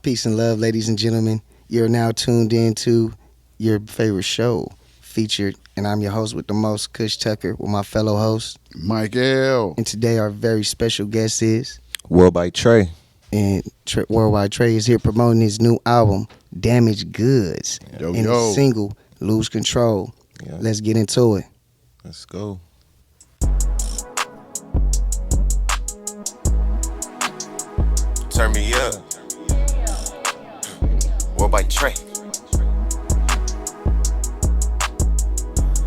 Peace and love, ladies and gentlemen. You're now tuned in to your favorite show, Featured, and I'm your host with the most, Kush Tucker, with my fellow host, Mike L. And today our very special guest is World by Trey. And Worldwide Trey is here promoting his new album, Damaged Goods, and his single, Lose Control. Yeah. Let's get into it. Let's go. Turn me up. World by Trey.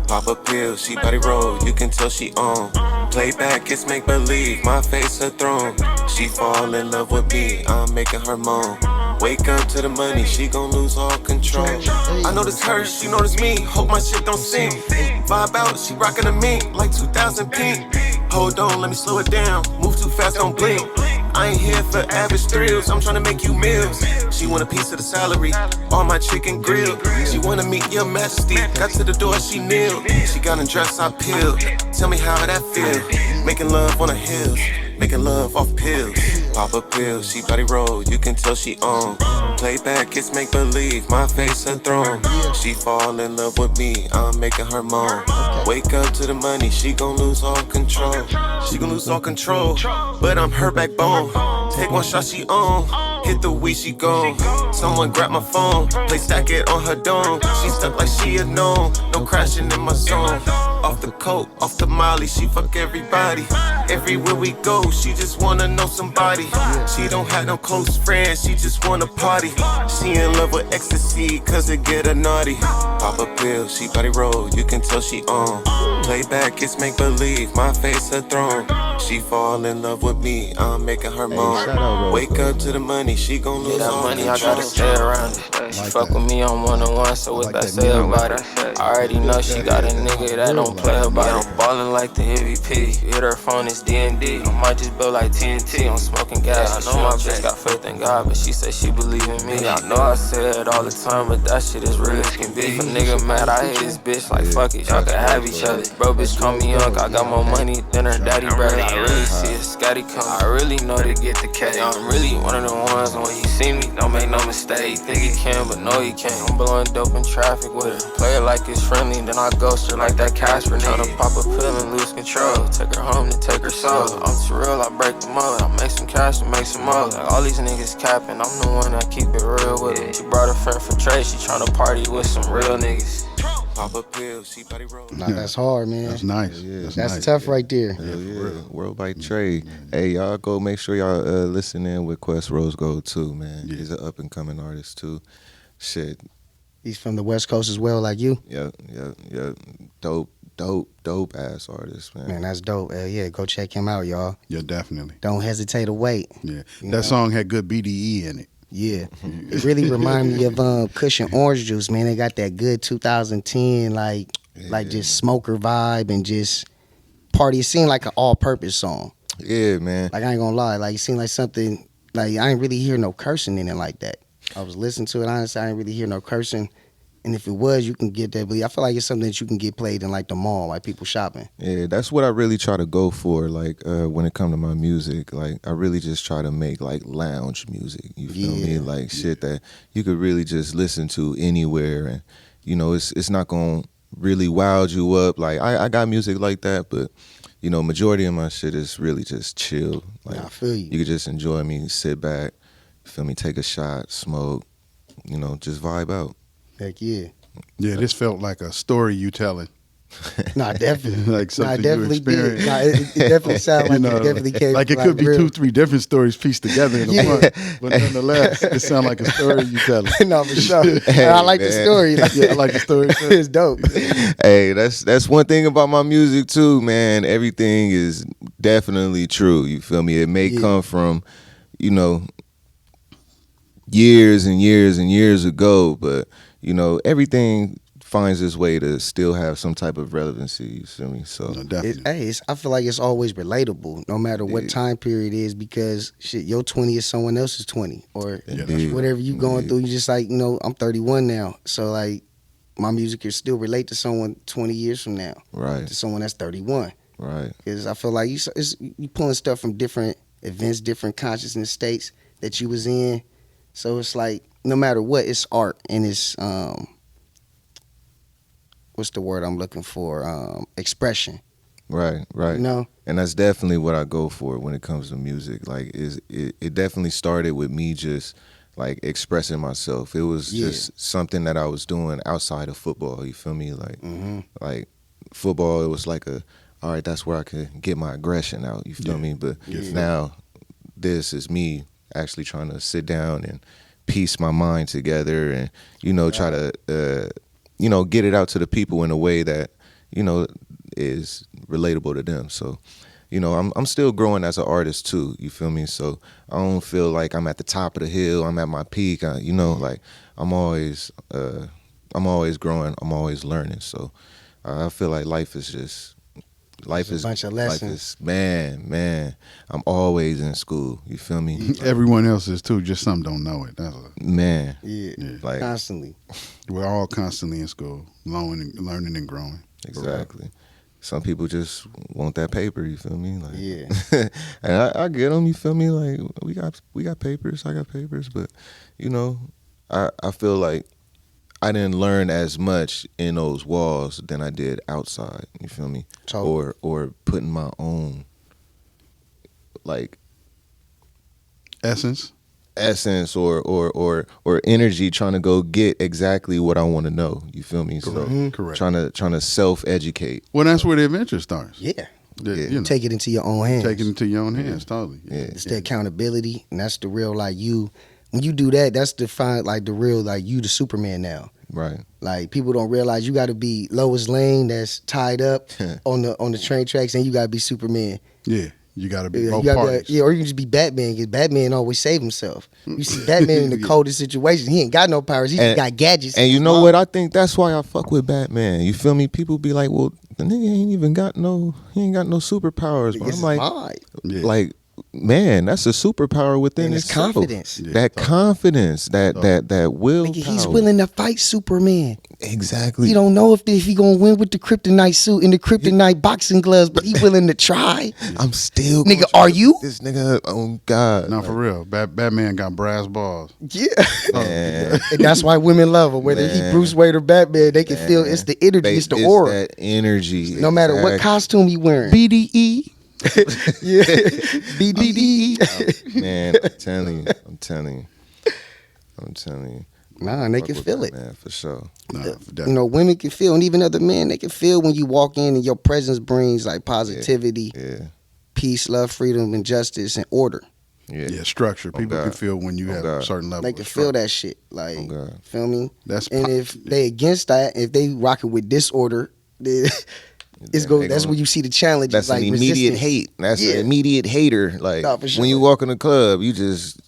Pop a pill, she body roll, you can tell she on. Play back, it's make believe, my face a throne. She fall in love with me, I'm making her moan. Wake up to the money, she gon' lose all control. I know this her, she know this me, hope my shit don't sing. Vibe out, she rockin' a mink, like 2000 pink. Hold on, let me slow it down, move too fast, don't blink. I ain't here for average thrills, I'm tryna make you meals. She want a piece of the salary, all my chicken grilled. She wanna meet your majesty, got to the door, she kneeled. She got undressed, I peeled, tell me how that feel. Making love on the hills, making love off pills. Pop a pill, she body roll, you can tell she on. Play back, it's make believe, my face a throne. She fall in love with me, I'm making her moan. Wake up to the money, she gon' lose all control. She gon' lose all control, but I'm her backbone. Take one shot, she on. Hit the weed, she gone. Someone grab my phone, play stack it on her dome. She stuck like she a gnome, no crashing in my zone. Off the coke, off the molly, she fuck everybody. Everywhere we go, she just wanna know somebody. She don't have no close friends, she just wanna party. She in love with ecstasy, cause it get her naughty. Pop a pill, she body roll, you can tell she on. Play back, it's make believe, my face a throne. She fall in love with me, I'm making her moan. Wake up to the money, she gon' lose all money, I gotta stay around it. She fuck with me on one-on-one, so what that say about it? I already know she got a nigga that don't play about it. I'm ballin' like the MVP, hit her phone, it's D&D. I might just build like TNT, I'm smoking gas. I know my bitch got faith in God, but she say she believe in me. I know I say it all the time, but that shit is real as can be. If a nigga mad, I hate this bitch, like fuck it, y'all can have each other. Bro, bitch call me young, I got more money than her daddy, brother. I really see a scatty come, I really know to get the K. I'm really one of the ones, when you see me, don't make no mistake. Think he can, but no he can't. I'm blowing dope in traffic with her. Play it like it's friendly, then I ghost her like that Casper. Tryna pop a pill and lose control. Take her home, then take her soul. I'm too real, I break the mold. I make some cash and make some more. Like all these niggas capping, I'm the one that keep it real with her. She brought a friend for Trey, she tryna party with some real niggas. Pop a pill, she body roll. Nah, that's hard, man. That's nice. That's nice. tough right there. Hell yeah. World by Trey. Hey, y'all go make sure y'all listen in with Quest Rose Gold too, man. He's an up and coming artist too. Shit. He's from the West Coast as well, like you. Yeah. Dope ass artist, man. Man, that's dope. Hell yeah, go check him out, y'all. Yeah, definitely. Don't hesitate to wait. Yeah, that song had good BDE in it. Yeah, it really remind me of Cushion Orange Juice, man. They got that good 2010, like just smoker vibe and just party. It seemed like an all-purpose song. Yeah, man. Like I ain't gonna lie, like it seemed like something like I ain't really hear no cursing in it like that. I was listening to it, honestly, I didn't really hear no cursing. And if it was, you can get that. But I feel like it's something that you can get played in like the mall, like people shopping. Yeah, that's what I really try to go for. Like when it comes to my music, like I really just try to make like lounge music. You feel me? Like shit that you could really just listen to anywhere, and you know it's not gonna really wow you up. Like I got music like that, but you know majority of my shit is really just chill. Like I feel you. You could just enjoy me, sit back, feel me, take a shot, smoke, you know, just vibe out. Heck yeah. Yeah, this felt like a story you telling. Nah, definitely. Like something it definitely you experienced. did. Nah, it definitely sounded like it definitely came. Like it could be 2-3 different stories pieced together in a month, but nonetheless, it sounds like a story you telling. No, for sure. Hey, I like the man. story. Yeah, I like the story too. It's dope. Hey, that's one thing about my music too, man. Everything is definitely true. You feel me? It may come from, you know, years and years and years ago, but you know, everything finds its way to still have some type of relevancy. You feel me? So No, definitely. I feel like it's always relatable, no matter what time period it is, because shit, your 20 is someone else's 20, or whatever you going through. You just like, you know, I'm 31 now, so like my music can still relate to someone 20 years from now, right, to someone that's 31, right. Because I feel like you pulling stuff from different events, different consciousness states that you was in. So it's like no matter what, it's art and it's what's the word I'm looking for? Expression. Right. You know? And that's definitely what I go for when it comes to music. Like, it definitely started with me just like expressing myself. It was just something that I was doing outside of football. You feel me? Like, like football, it was like all right, that's where I could get my aggression out. You feel me? But now, this is me actually trying to sit down and piece my mind together, and try to get it out to the people in a way that is relatable to them. So, I'm still growing as an artist too. You feel me? So I don't feel like I'm at the top of the hill. I'm at my peak. Like I'm always growing. I'm always learning. So I feel like life is a bunch of lessons. Man. I'm always in school. You feel me? Everyone else is too. Just some don't know it. That's man. Yeah. Like constantly. We're all constantly in school, learning and growing. Exactly. Some people just want that paper. You feel me? Like, yeah. And I get them. You feel me? Like we got papers. I got papers, but I feel like I didn't learn as much in those walls than I did outside. You feel me? Totally. Or putting my own like essence or energy trying to go get exactly what I want to know. You feel me? Correct. So Correct. Trying to self-educate. Well, that's where the adventure starts. Yeah. Take it into your own hands. Take it into your own hands, totally. Yeah. It's the accountability, and that's the real like you. When you do that, that's the real like you, the Superman now. Right. Like people don't realize you got to be Lois Lane that's tied up on the train tracks, and you got to be Superman. Yeah. You got to be both parties. Or you can just be Batman, because Batman always save himself. You see Batman in the coldest situation. He ain't got no powers. He just got gadgets. And you know what? I think that's why I fuck with Batman. You feel me? People be like, well, the nigga ain't got no superpowers. But I'm like, like, man, that's a superpower within and itself. Confidence. That confidence, that will. He's willing to fight Superman. Exactly. He don't know if he gonna win with the kryptonite suit and the kryptonite boxing gloves, but he willing to try. I'm still nigga. Are you this nigga? Oh God. No, for real. Batman got brass balls. Yeah. And that's why women love him. Whether he Bruce Wayne or Batman, they can feel it's the energy, it's the aura. That energy. No matter what costume he wearing. BDE. Yeah. BDE. Man, I'm telling you. Nah, and they can feel it. Man, for sure. Nah, women can feel, and even other men, they can feel when you walk in and your presence brings like positivity, peace, love, freedom, and justice, and order. Yeah, structure. People can feel when you have a certain level. They can feel that shit. Like, feel me? And if they against that, if they rocking with disorder, then that's when you see the challenge. That's like an immediate hate. That's an immediate hater. Like when you walk in the club, you just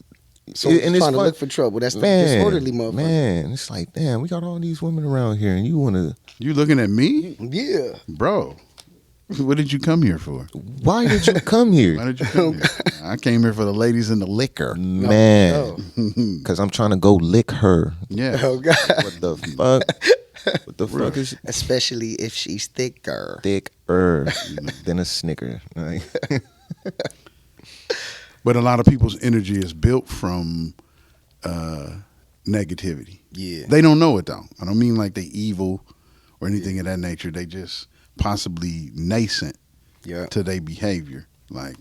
it's trying to look for trouble. That's the disorderly motherfucker. Man, it's like, damn, we got all these women around here, and you looking at me? Yeah, bro. What did you come here for? Why did you come here? I came here for the ladies and the liquor, man. Because I'm trying to go lick her. Yeah. Oh God. What the fuck? What the fuck is? Especially if she's thicker than a Snicker. But a lot of people's energy is built from negativity. Yeah. They don't know it though. I don't mean like they evil or anything of that nature. They just possibly nascent to their behavior. Like,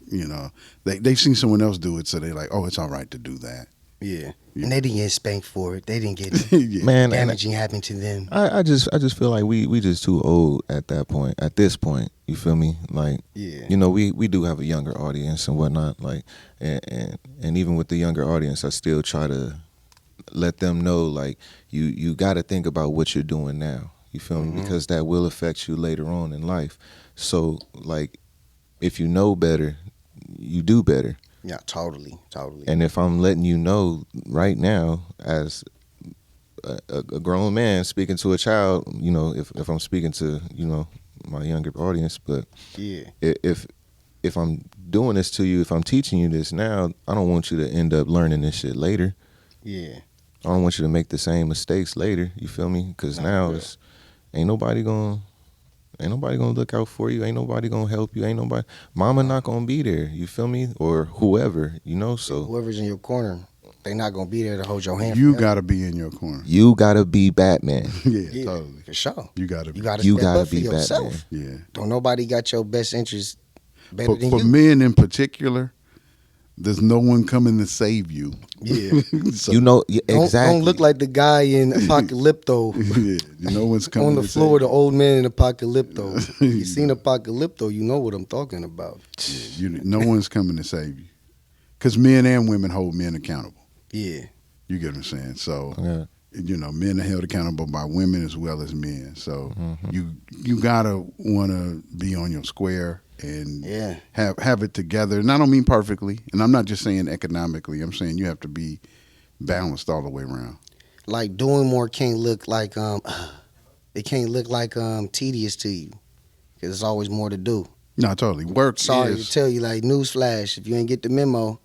they've seen someone else do it, so they're like, oh, it's all right to do that. Yeah. And they didn't get spanked for it. They didn't get man damaging happen to them. I just feel like we just too old at this point. You feel me? Like, we do have a younger audience and whatnot. Like, and even with the younger audience, I still try to let them know, like, you got to think about what you're doing now. You feel me? Because that will affect you later on in life. So, like, if you know better, you do better. Yeah, totally. And if I'm letting you know right now, as a grown man speaking to a child, if I'm speaking to, my younger audience, but if I'm doing this to you, if I'm teaching you this now, I don't want you to end up learning this shit later. Yeah. I don't want you to make the same mistakes later. You feel me? Because now ain't nobody gonna look out for you. Ain't nobody gonna help you. Ain't nobody. Mama not gonna be there. You feel me? Or whoever. So whoever's in your corner. they not gonna be there to hold your hand. You got to be in your corner. You gotta be Batman. Yeah, totally. For sure. You got to. You got to You step gotta up for be yourself. Yeah. Don't nobody got your best interest better than For you. men in particular, there's no one coming to save you. Yeah. So, You know, yeah, exactly. Don't look like the guy in Apocalypto. yeah, no one's coming On the to floor, save the old man in Apocalypto. You seen Apocalypto, you know what I'm talking about. you. No one's coming to save you. Because men and women hold men accountable. Yeah. You get what I'm saying? So, Yeah. you know, men are held accountable by women as well as men. So you gotta want to be on your square and Yeah. have it together. And I don't mean perfectly. And I'm not just saying economically. I'm saying you have to be balanced all the way around. Like doing more can't look like it can't look like tedious to you. Cause there's always more to do. No, totally. Work Sorry is to tell you, like newsflash, if you ain't get the memo,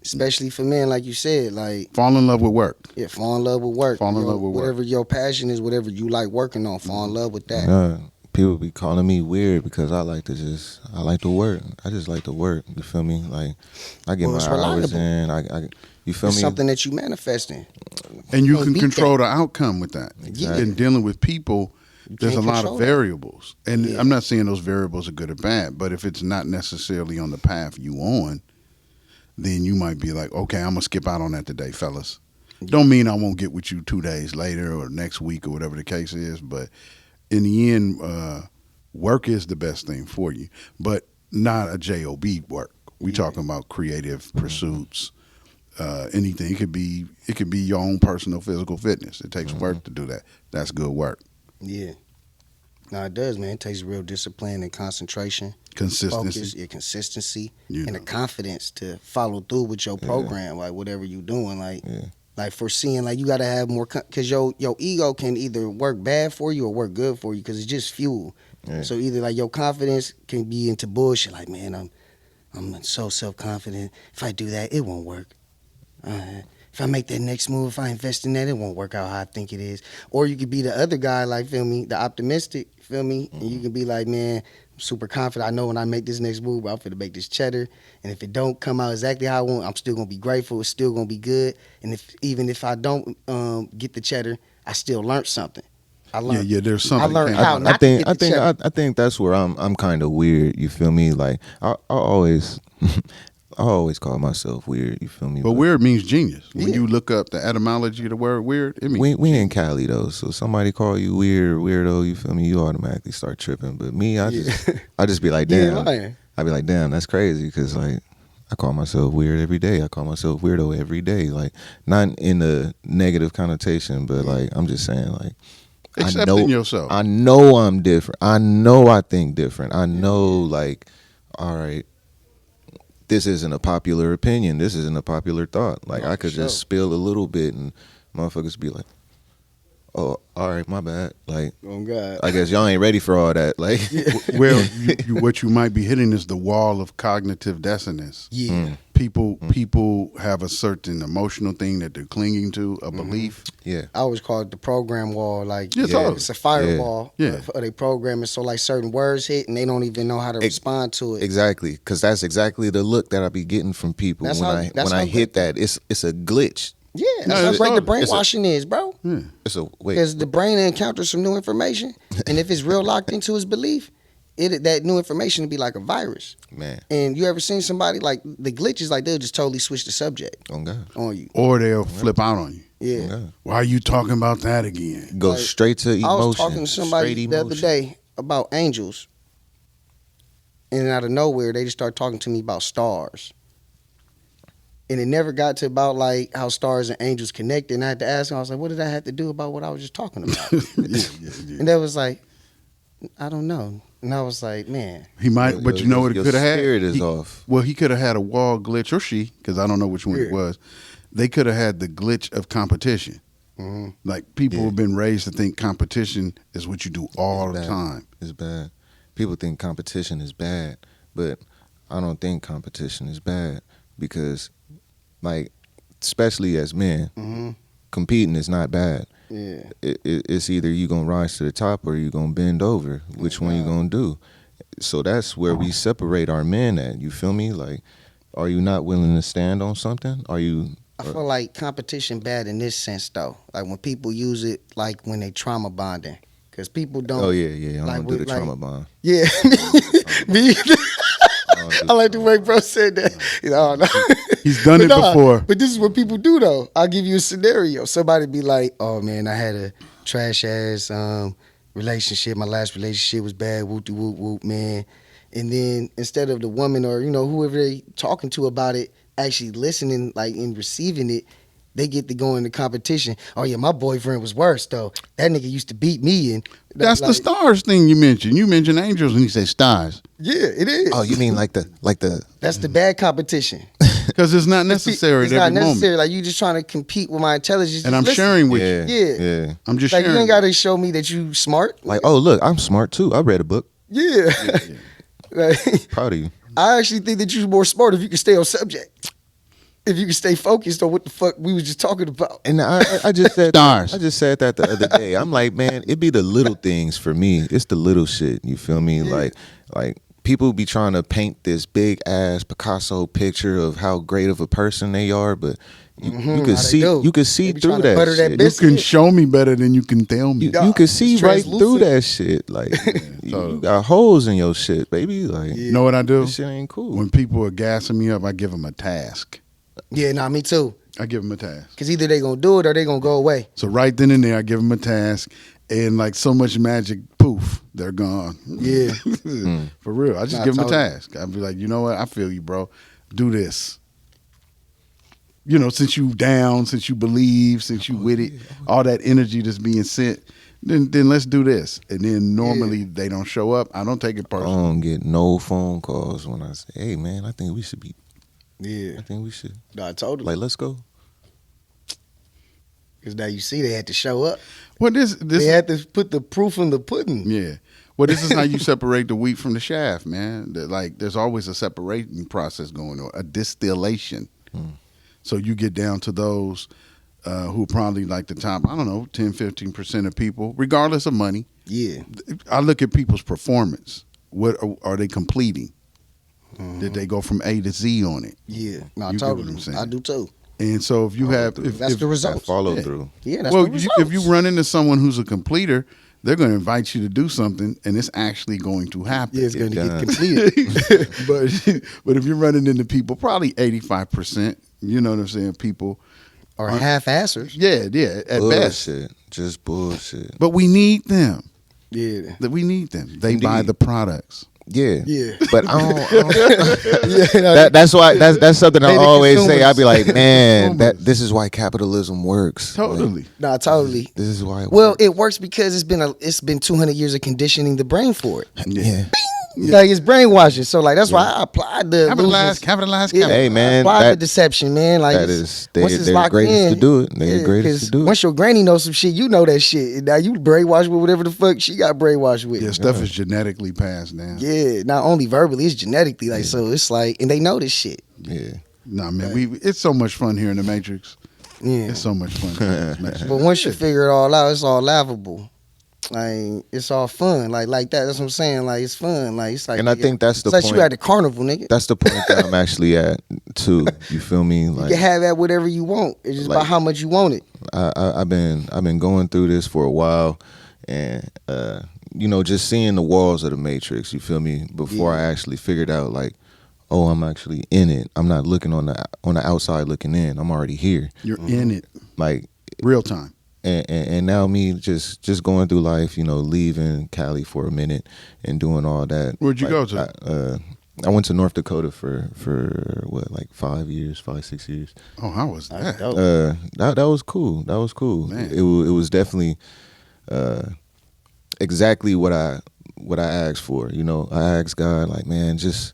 especially for men, like you said, like fall in love with work. yeah, fall in love with work. Fall in love with work. Whatever your passion is, whatever you like working on, fall in love with that. Yeah. People be calling me weird because I like to work. I just like to work. You feel me? Like I get Well, it's my hours reliable. in. I you feel It's me? something that you manifesting. And you Can't can beat control the outcome with that. Exactly. And dealing with people, there's a can't lot control of that. variables. And Yeah. I'm not saying those variables are good or bad, but if it's not necessarily on the path you on, then you might be like, okay, I'm going to skip out on that today, fellas. Don't mean I won't get with you 2 days later or next week or whatever the case is, but in the end, work is the best thing for you, but not a job work. We talking about creative pursuits, anything. It could be your own personal physical fitness. It takes work to do that. That's good work. Yeah. No, it does, man. It takes real discipline and concentration, Consistency. focus, your consistency, You and the know. confidence to follow through with your program, like whatever you doing, like. Yeah. Like foreseeing, like you gotta have more, cause your ego can either work bad for you or work good for you, cause it's just fuel. Yeah. So either like your confidence can be into bullshit, like man, I'm so self confident. If I do that, it won't work. If I make that next move, if I invest in that, it won't work out how I think it is. Or you could be the other guy, like feel me, the optimistic, feel me, and you can be like, man, I'm super confident. I know when I make this next move, I'm finna make this cheddar. And if it don't come out exactly how I want, I'm still gonna be grateful. It's still gonna be good. And even if I don't get the cheddar, I still learned something. I learned. Yeah, there's something. I learned you how can't- not to get the cheddar. I think that's where I'm kind of weird. You feel me? Like I always I always call myself weird. You feel me? But weird means genius. When Yeah. you look up the etymology of the word weird, it means we in Cali though, so somebody call you weird or weirdo, you feel me? You automatically start tripping. But me, I just be like, You ain't damn. lying. I be like, damn, that's crazy, because like I call myself weird every day. I call myself weirdo every day. Like not in a negative connotation, but like I'm just saying like. accepting yourself. I know I'm different. I know I think different. I know, like, all right, this isn't a popular opinion. This isn't a popular thought. Like, I could just spill a little bit and motherfuckers be like, oh, all right, my bad. Like, Oh God. I guess y'all ain't ready for all that. Like, Well, what you might be hitting is the wall of cognitive dissonance. Yeah. People have a certain emotional thing that they're clinging to, a belief. yeah. I always call it the program wall. Like Yeah, totally. it's a firewall. Yeah. Of they programming. So like certain words hit and they don't even know how to respond to it. Exactly, because that's exactly the look that I be getting from people That's when how- I that's when I how hit that. It's a glitch. Yeah, No, that's how it's great the all- brainwashing is, bro. It's a wait. Because the brain encounters some new information, and if it's real locked into his belief, that new information will be like a virus. Man, And you ever seen somebody like the glitch is like they'll just totally switch the subject oh God, on you. Or they'll flip out on you. Yeah. oh God. Why are you talking about that again? Go Like, straight to emotion. I was talking to somebody straight the other emotion. day about angels, and out of nowhere they just started talking to me about stars. And it never got to about like how stars and angels connect. And I had to ask him, I was like, what did that have to do about what I was just talking about? Yeah. And that was like, I don't know. And I was like, man, He might, but you know what it Your could have had? spirit is He- off. Well, he could have had a wall glitch, or she, because I don't know which one it Yeah. was. They could have had the glitch of competition. mhm. Like people Yeah. have been raised to think competition is what you do all It's the bad. time. It's bad. People think competition is bad, but I don't think competition is bad because, like, especially as men, Mhm. competing is not bad. Yeah. It's either you gonna rise to the top or you gonna bend over. Which one you gonna do? So that's where we separate our men at. You feel me? Like, are you not willing to stand on something? Are you I feel like competition bad in this sense though. Like when people use it, like when they trauma bonding, because people don't. Oh yeah. I don't do the trauma bond. Yeah, me either. I like the way bro said that. You know, no. He's done it before. But this is what people do though. I'll give you a scenario. Somebody be like, "Oh man, I had a trash ass relationship. My last relationship was bad. Whoop de whoop whoop, man." And then instead of the woman or whoever they talking to about it actually listening, like, and receiving it, they get to go into competition. Oh yeah, my boyfriend was worse though. That nigga used to beat me. And that's like, the stars thing you mentioned. You mentioned angels and you said stars. Yeah, it is. Oh, you mean like the? That's the bad competition. Because it's not necessary. It's not necessary. Like you just trying to compete with my intelligence. And I'm sharing with you. Yeah. I'm just like sharing. You ain't got to show me that you smart. Like, oh look, I'm smart too. I read a book. Yeah. Like, proud of you. I actually think that you're more smart if you can stay on subject. If you can stay focused on what the fuck we was just talking about. And I just said stars. I just said that the other day. I'm like, man, it be the little things for me. It's the little shit. You feel me? Yeah. Like people be trying to paint this big ass Picasso picture of how great of a person they are, but you can see through that shit. You can show me better than you can tell me. You can see right through that shit. Like you got holes in your shit, baby. Like you know what I do? This shit ain't cool. When people are gassing me up, I give them a task. Yeah, nah, me too. I give them a task. Because either they gonna do it or they gonna go away. So right then and there, I give them a task, and like so much magic, poof, they're gone. Yeah. For real. I just give them a task. I'd be like, you know what? I feel you, bro. Do this. Since you down, since you believe, since you with it, all that energy that's being sent, then let's do this. And then normally they don't show up. I don't take it personally. I don't get no phone calls when I say, hey, man, I think we should be. Yeah. I think we should. No, totally. Like, let's go. Because now you see they had to show up. Well, they had to put the proof in the pudding. Yeah. Well, this is how you separate the wheat from the chaff, man. Like, there's always a separating process going on, a distillation. So you get down to those who probably like the top, 10, 15% of people, regardless of money. Yeah. I look at people's performance. What are they completing? Did they go from A to Z on it? Yeah. No, totally. I do too. And so if you have... That's the result. Follow through. Yeah, that's the result. If you run into someone who's a completer, they're going to invite you to do something, and it's actually going to happen. Yeah, it's going to get completed. But if you're running into people, probably 85%, you know what I'm saying, people... Or half-assers. Yeah, at best. Just bullshit. But we need them. Yeah. We need them. They buy the products. Yeah. But I don't that's why that's something I always say. I be like, man, this is why capitalism works. Totally. Like, totally. This is why. It works because it's been 200 years of conditioning the brain for it. Yeah. Like it's brainwashing. So like that's why I applied the capitalize. Hey man, I applied the deception, man. Like that is they're the greatest to do it. They're the greatest to do it. Once your granny knows some shit, you know that shit. And now you brainwashed with whatever the fuck she got brainwashed with. Yeah, stuff is genetically passed down. Yeah, not only verbally, it's genetically. Like so, it's like, and they know this shit. Yeah. Nah, man, it's so much fun here in the Matrix. Yeah, it's so much fun. But once you figure it all out, it's all laughable. Like it's all fun, like that. That's what I'm saying. Like it's fun. Like it's like, and I think that's the point. Like you at the carnival, nigga. That's the point that I'm actually at too. You feel me? Like you can have that whatever you want. It's just about how much you want it. I've been going through this for a while, and just seeing the walls of the Matrix. You feel me? Before I actually figured out like, oh, I'm actually in it. I'm not looking on the outside looking in. I'm already here. You're in it, like real time. And now me just going through life, leaving Cali for a minute and doing all that. Where'd you go to? I went to North Dakota for what, like 5 years, 5-6 years. Oh, how was that? That was cool. That was cool. Man. It was definitely exactly what I asked for. I asked God, like, man, just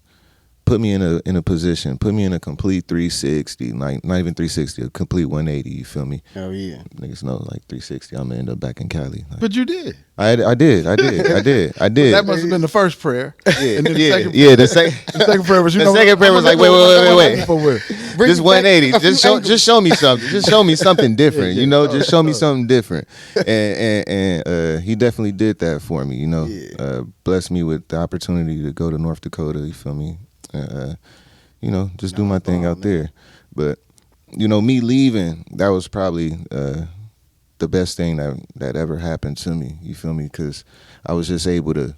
put me in a position, put me in a complete 360, like not even 360, a complete 180. You feel me? Oh yeah, niggas know like 360. I'm gonna end up back in Cali. Like, but you did. I did. Well, that must have been the first prayer. Yeah, and then the second prayer was. The second prayer was like, wait. Just 180. Just show me something. Just show me something different. Just show me something different. And he definitely did that for me. Blessed me with the opportunity to go to North Dakota. You feel me? Just do my thing out there. But me leaving, that was probably the best thing that ever happened to me. You feel me? Because I was just able to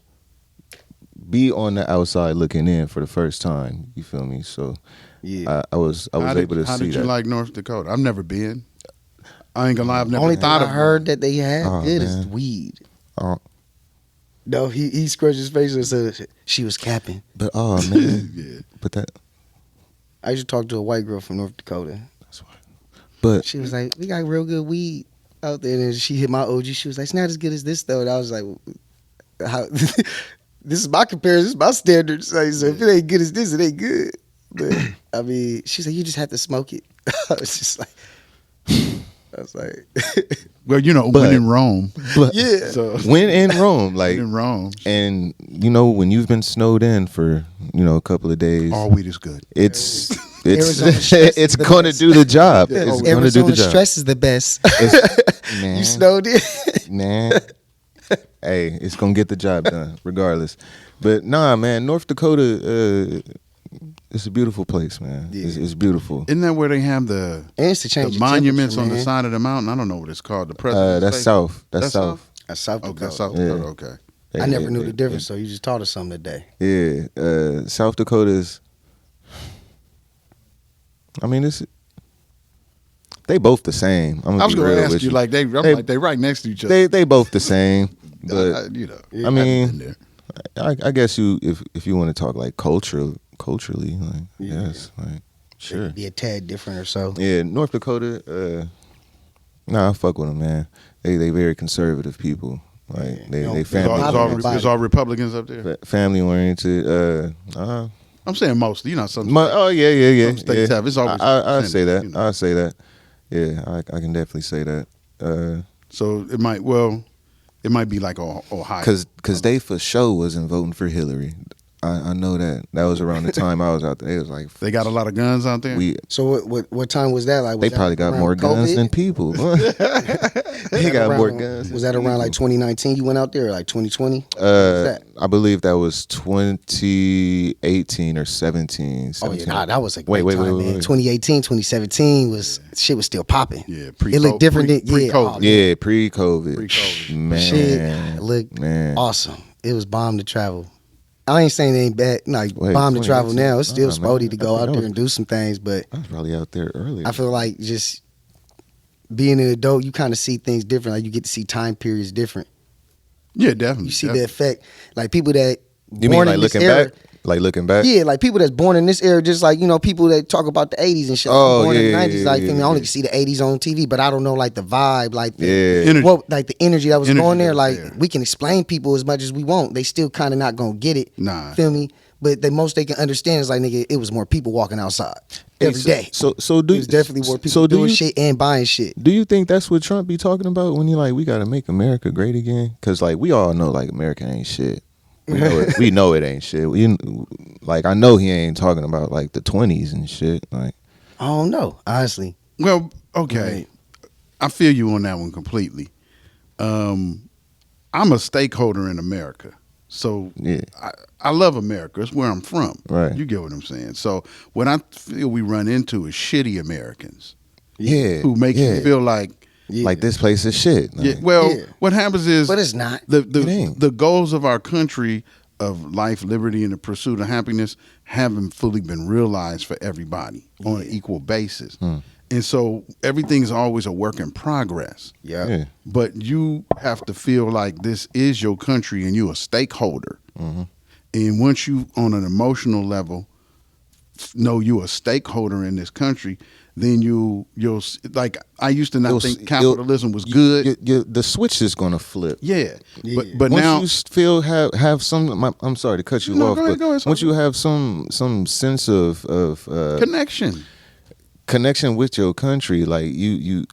be on the outside looking in for the first time. You feel me? So yeah, I was able to see that. How did you like North Dakota? I've never been. I ain't gonna lie, I've never only thought thing of I heard that they had Oh, good man. is weed. Oh, No, he scratched his face and said she was capping. but oh man, Yeah. but that I used to talk to a white girl from North Dakota. that's why. But She was like, "We got real good weed out there." And she hit my OG. She was like, "It's not as good as this though." And I was like, "How?" This is my comparison. This is my standards. Like, so if it ain't good as this, it ain't good. But I mean, she's like, "You just have to smoke it." I was just like, I was like, Well, when in Rome. but yeah. So when in Rome, like, when in Rome, and when you've been snowed in for a couple of days, all weed is good. it's Arizona stress it's is the going to best. do the job. It's going to do Arizona the job. stress is the best. Man, You snowed in. man. Hey, it's gonna get the job done, regardless. But nah, man, North Dakota, it's a beautiful place, man. Yeah. It's beautiful. Isn't that where they have the And it's to change the your monuments on temperature, the man. side of the mountain? I don't know what it's called. The president. That's south. That's south. That's South Okay, Dakota. that's South Yeah. Dakota. Okay. I never knew the difference, so you just taught us something today. Yeah, South Dakota's. I mean, they both the same. I'm I gonna was be going real to ask with you, you. like they right next to each other. They both the same, but I I haven't mean, been there. I guess if you want to talk like culturally, like yes, like sure. It'd be a tad different or so. Yeah, North Dakota. Nah, I fuck with them, man. They very conservative people. Like they No, It's family lot of oriented. them- it's all Republicans up there. Family oriented. I'm saying mostly. Some. Oh yeah. Some states yeah. have. It's always I say that. percentage, I say that. Yeah, I can definitely say that. So it might be like Ohio. Cause they for sure wasn't voting for Hillary. I know that. That was around the time I was out there. It was like They got a lot of guns out there. So what time was that? Like was they that probably got around more guns COVID? than people. They got more guns. Was that around like 2019? You went out there, or like 2020? that? I believe that was 2018 or 17. Oh 17. yeah, that was a Wait, great time, man. 2018, 2017 was shit was still popping. Yeah, it looked different than pre-COVID. oh, Yeah, pre-COVID. Pre-COVID. Man, shit looked man. awesome. It was bomb to travel. I ain't saying it ain't bad. Like Wait, bomb to travel 2018? now. It's still Nah, man. sporty to go I think out that there was- and do some things, but I was probably out there earlier. I feel like just being an adult, you kind of see things different. Like you get to see time periods different. Yeah, definitely. You see the effect. Like people that you mean born like in this looking era, back? Like looking back? Yeah, like people that's born in this era, just like, people that talk about the 80s and shit. Oh, I'm born in the yeah, 90s. Like, yeah, I only yeah. see the 80s on TV, but I don't know, like, the vibe, like, the, Yeah. Energy. like the energy that was Energy going there. that was Like, there. we can explain people as much as we want. They still kind of not going to get it. Nah. Feel me? But the most they can understand is, like, nigga, it was more people walking outside every day. So It was definitely more people doing shit and buying shit. Do you think that's what Trump be talking about when he like, we got to make America great again? Because like we all know like America ain't shit. We know it ain't shit. Like I know he ain't talking about like the 20s and shit. Like I don't know, honestly. Well, okay. Right. I feel you on that one completely. I'm a stakeholder in America. So Yeah. I love America. It's where I'm from. Right. You get what I'm saying? So what I feel we run into is shitty Americans yeah, who make yeah. you feel like, Yeah. like this place is shit. Like, yeah, well, Yeah. what happens is But it's not. It ain't. the goals of our country of life, liberty, and the pursuit of happiness haven't fully been realized for everybody on an equal basis. And so everything's always a work in progress. Yeah. yeah. But you have to feel like this is your country and you're a stakeholder. And once you, on an emotional level, know you're a stakeholder in this country, then you'll like I used to not You'll- think capitalism was good. The switch is gonna flip. Yeah. Yeah. But Once now you feel have some, I'm sorry to cut you No, off, go ahead, but go ahead, once you have some sense of connection. connection with your country, like you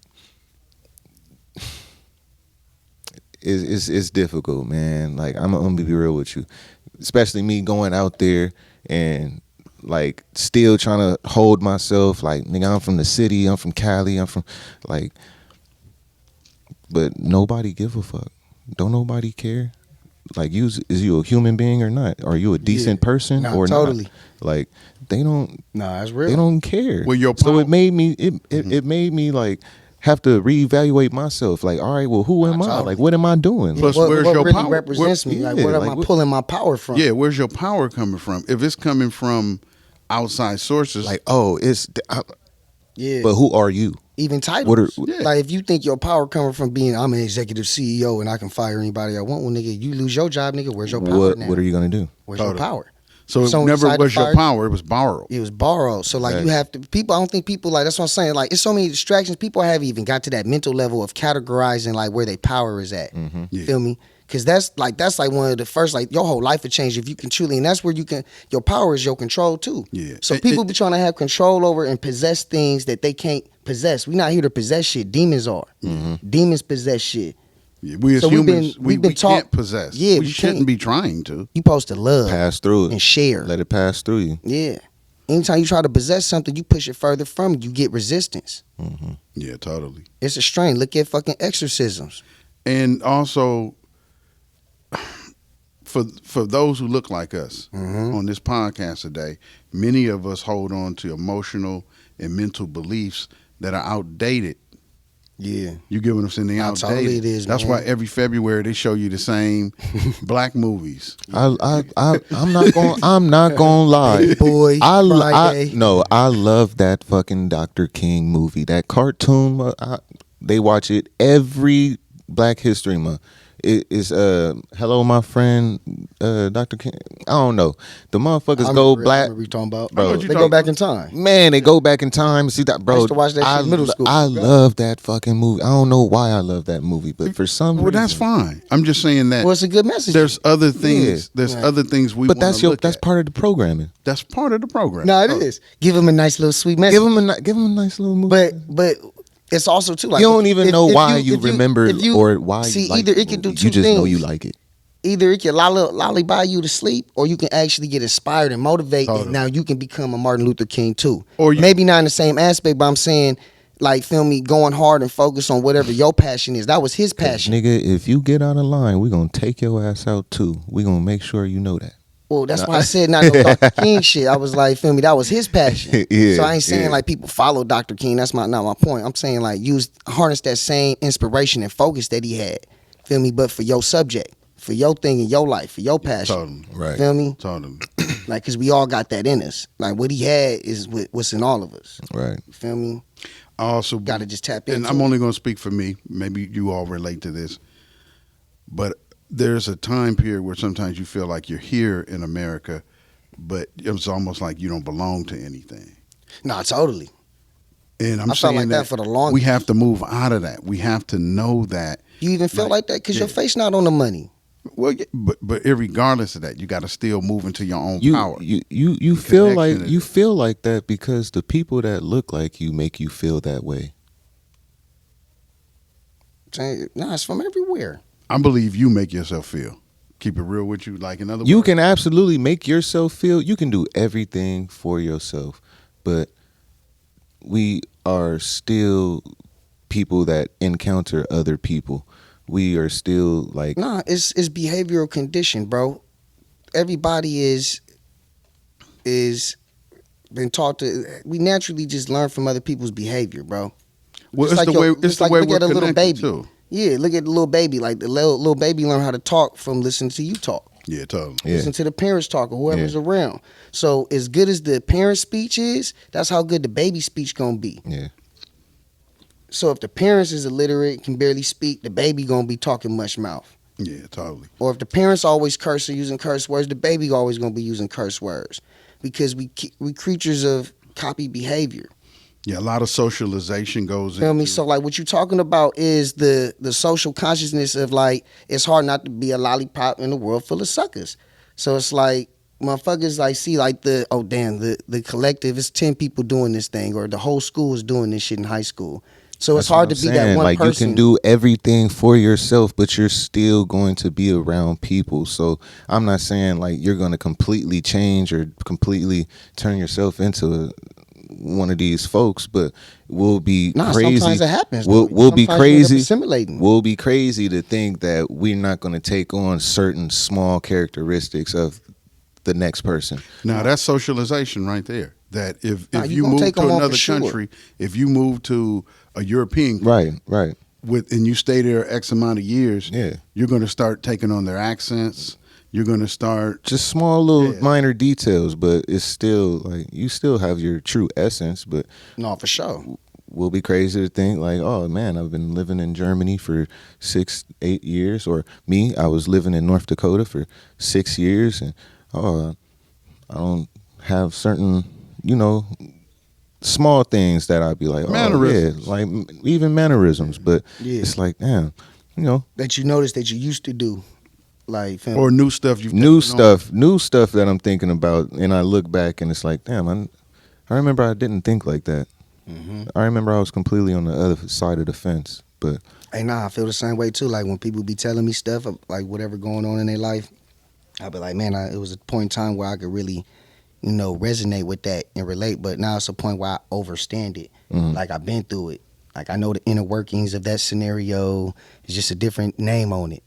it's difficult, man. Like I'm gonna be real with you, especially me going out there and like still trying to hold myself. Like nigga, I'm from the city, I'm from Cali, I'm from like, but nobody give a fuck. Don't nobody care. like is you a human being or not? Are you a decent person or totally. not? Like they don't. Nah, it's real. They don't care. Well, your so power- it made me. It made me like have to reevaluate myself. Like, all right, well, who am I? Like, what am I doing? Plus, what where's what your really power? represents me? Like, where am I pulling my power from? Yeah, where's your power coming from? If it's coming from outside sources, Like, Yeah. But who are you? Even titles. Yeah. Like, if you think your power coming from being, I'm an executive CEO and I can fire anybody I want, well, nigga, you lose your job, nigga. Where's your power now? What are you gonna do? Where's your power? so it Someone never decided to was your fire- power; it was borrowed. It was borrowed. So like you have to people I don't think people like that's what I'm saying. Like it's so many distractions. People haven't even got to that mental level of categorizing like where their power is at. Yeah. Feel me? Cause that's like one of the first like your whole life will change if you can truly and that's where you can your power is your control too. Yeah. So people be trying to have control over and possess things that they can't possess. We're not here to possess shit. Demons are. Demons possess shit. Yeah, we as So we've humans, been- we we've been can't taught- possess. Yeah, we we shouldn't can't. be trying to. You supposed to love Pass through it and share. Let it pass through you. Yeah. Anytime you try to possess something, you push it further from you. You get resistance. Yeah, totally. It's a strain. Look at fucking exorcisms. And also, for those who look like us on this podcast today, many of us hold on to emotional and mental beliefs that are outdated. Yeah. You get what I'm saying? They How outdated. totally it is, That's man. why every February they show you the same black movies. I'm not gonna lie. Boy, Friday. I love that fucking Dr. King movie. That cartoon, they watch it every Black History Month. It is hello my friend Dr. King. I don't know. The motherfuckers go black. I remember you talking about. Bro, They go back in time. Man, they go back in time and see that, bro. I used to watch that shit in middle school. I love that fucking movie. I don't know why I love that movie, but for some reason, That's fine. I'm just saying that Well, it's a good message. there's other things. Yeah. There's other things we. But that's look that's at. part of the programming. That's part of the program. No, it is. Give him a nice little sweet message. Give them a nice little movie. But it's also too like you don't even know why you remember if you- or why see you like either the it could do movie. two You just things. know you like it. Either it can lullaby you to sleep, or you can actually get inspired and motivate, Totally. and now you can become a Martin Luther King too. Or you- maybe not in the same aspect, but I'm saying, like, feel me, going hard and focus on whatever your passion is. That was his passion. Nigga, if you get out of line, we gonna take your ass out too. We gonna make sure you know that. Well, that's why I said not no Dr. King shit. I was like, feel me, that was his passion. Yeah, so I ain't saying yeah. like people follow Dr. King. That's not my point. I'm saying like harness that same inspiration and focus that he had. Feel me? But for your subject, for your thing in your life, for your passion. Totally. Right. Feel me? Totally. Like, cause we all got that in us. Like what he had is what's in all of us. Right. You feel me? I also Gotta just tap And into I'm it. only going to speak for me. Maybe you all relate to this, but there's a time period where sometimes you feel like you're here in America, but it's almost like you don't belong to anything. Nah, totally. And I'm I felt saying like that for the longest. we have to move out of that. We have to know that. You even feel like that because your yeah. face not on the money. Well, yeah, but regardless of that, you got to still move into your own You power. you feel like connection you is- feel like that because the people that look like you make you feel that way. Nah, it's from everywhere. I believe you make yourself feel. Keep it real with you. Like in other You words, can absolutely make yourself feel. You can do everything for yourself, but we are still people that encounter other people. We are still like Nah, it's behavioral condition, bro. Everybody is been taught to. We naturally just learn from other people's behavior, bro. well, Just it's like the way. your- It's just the like way look we're at a little connected baby. too. Yeah, look at the little baby. Like the little baby learn how to talk from listening to you talk. Yeah, totally. Yeah. Listen to the parents talk or whoever's around. So as good as the parent speech is, that's how good the baby speech gonna be. yeah. So if the parents is illiterate, can barely speak, the baby gonna be talking much mouth. Yeah, totally. Or if the parents always curse or using curse words, the baby always gonna be using curse words, because we creatures of copy behavior. Yeah, a lot of socialization goes Feel me? into- So like what you talking about is the social consciousness of like it's hard not to be a lollipop in a world full of suckers. So it's like motherfuckers like see like the collective is 10 people doing this thing, or the whole school is doing this shit in high school. So it's That's what hard I'm to be that saying. one like person. you can do everything for yourself, but you're still going to be around people. So I'm not saying like you're going to completely change or completely turn yourself into one of these folks, but we'll be Nah, crazy. sometimes it happens. We'll be Sometimes you end up crazy. assimilating. We'll be crazy to think that we're not going to take on certain small characteristics of the next person. Now that's socialization right there. That if Nah, you gonna move take to them on for another sure. country, if you move to a European Right. and you stay there X amount of years, Yeah. you're going to start taking on their accents. You're going to start. Just small little minor details, but it's still like you still have your true essence, but No, for sure. we'll be crazy to think like, oh man, I've been living in Germany for 6-8 years, or me, I was living in North Dakota for 6 years, and I don't have certain, small things that I'd be like, Mannerisms. like even mannerisms, but Yeah. it's like, damn, That you notice that you used to do, like Or new stuff you've new taken on. stuff that I'm thinking about, and I look back and it's like, damn, I remember I didn't think like that. I remember I was completely on the other side of the fence, but Hey, nah, I feel the same way too. Like when people be telling me stuff, like whatever going on in their life, I'll be like, man, it was a point in time where I could really, resonate with that and relate. But now it's a point where I overstand it. Like I've been through it. Like I know the inner workings of that scenario. It's just a different name on it.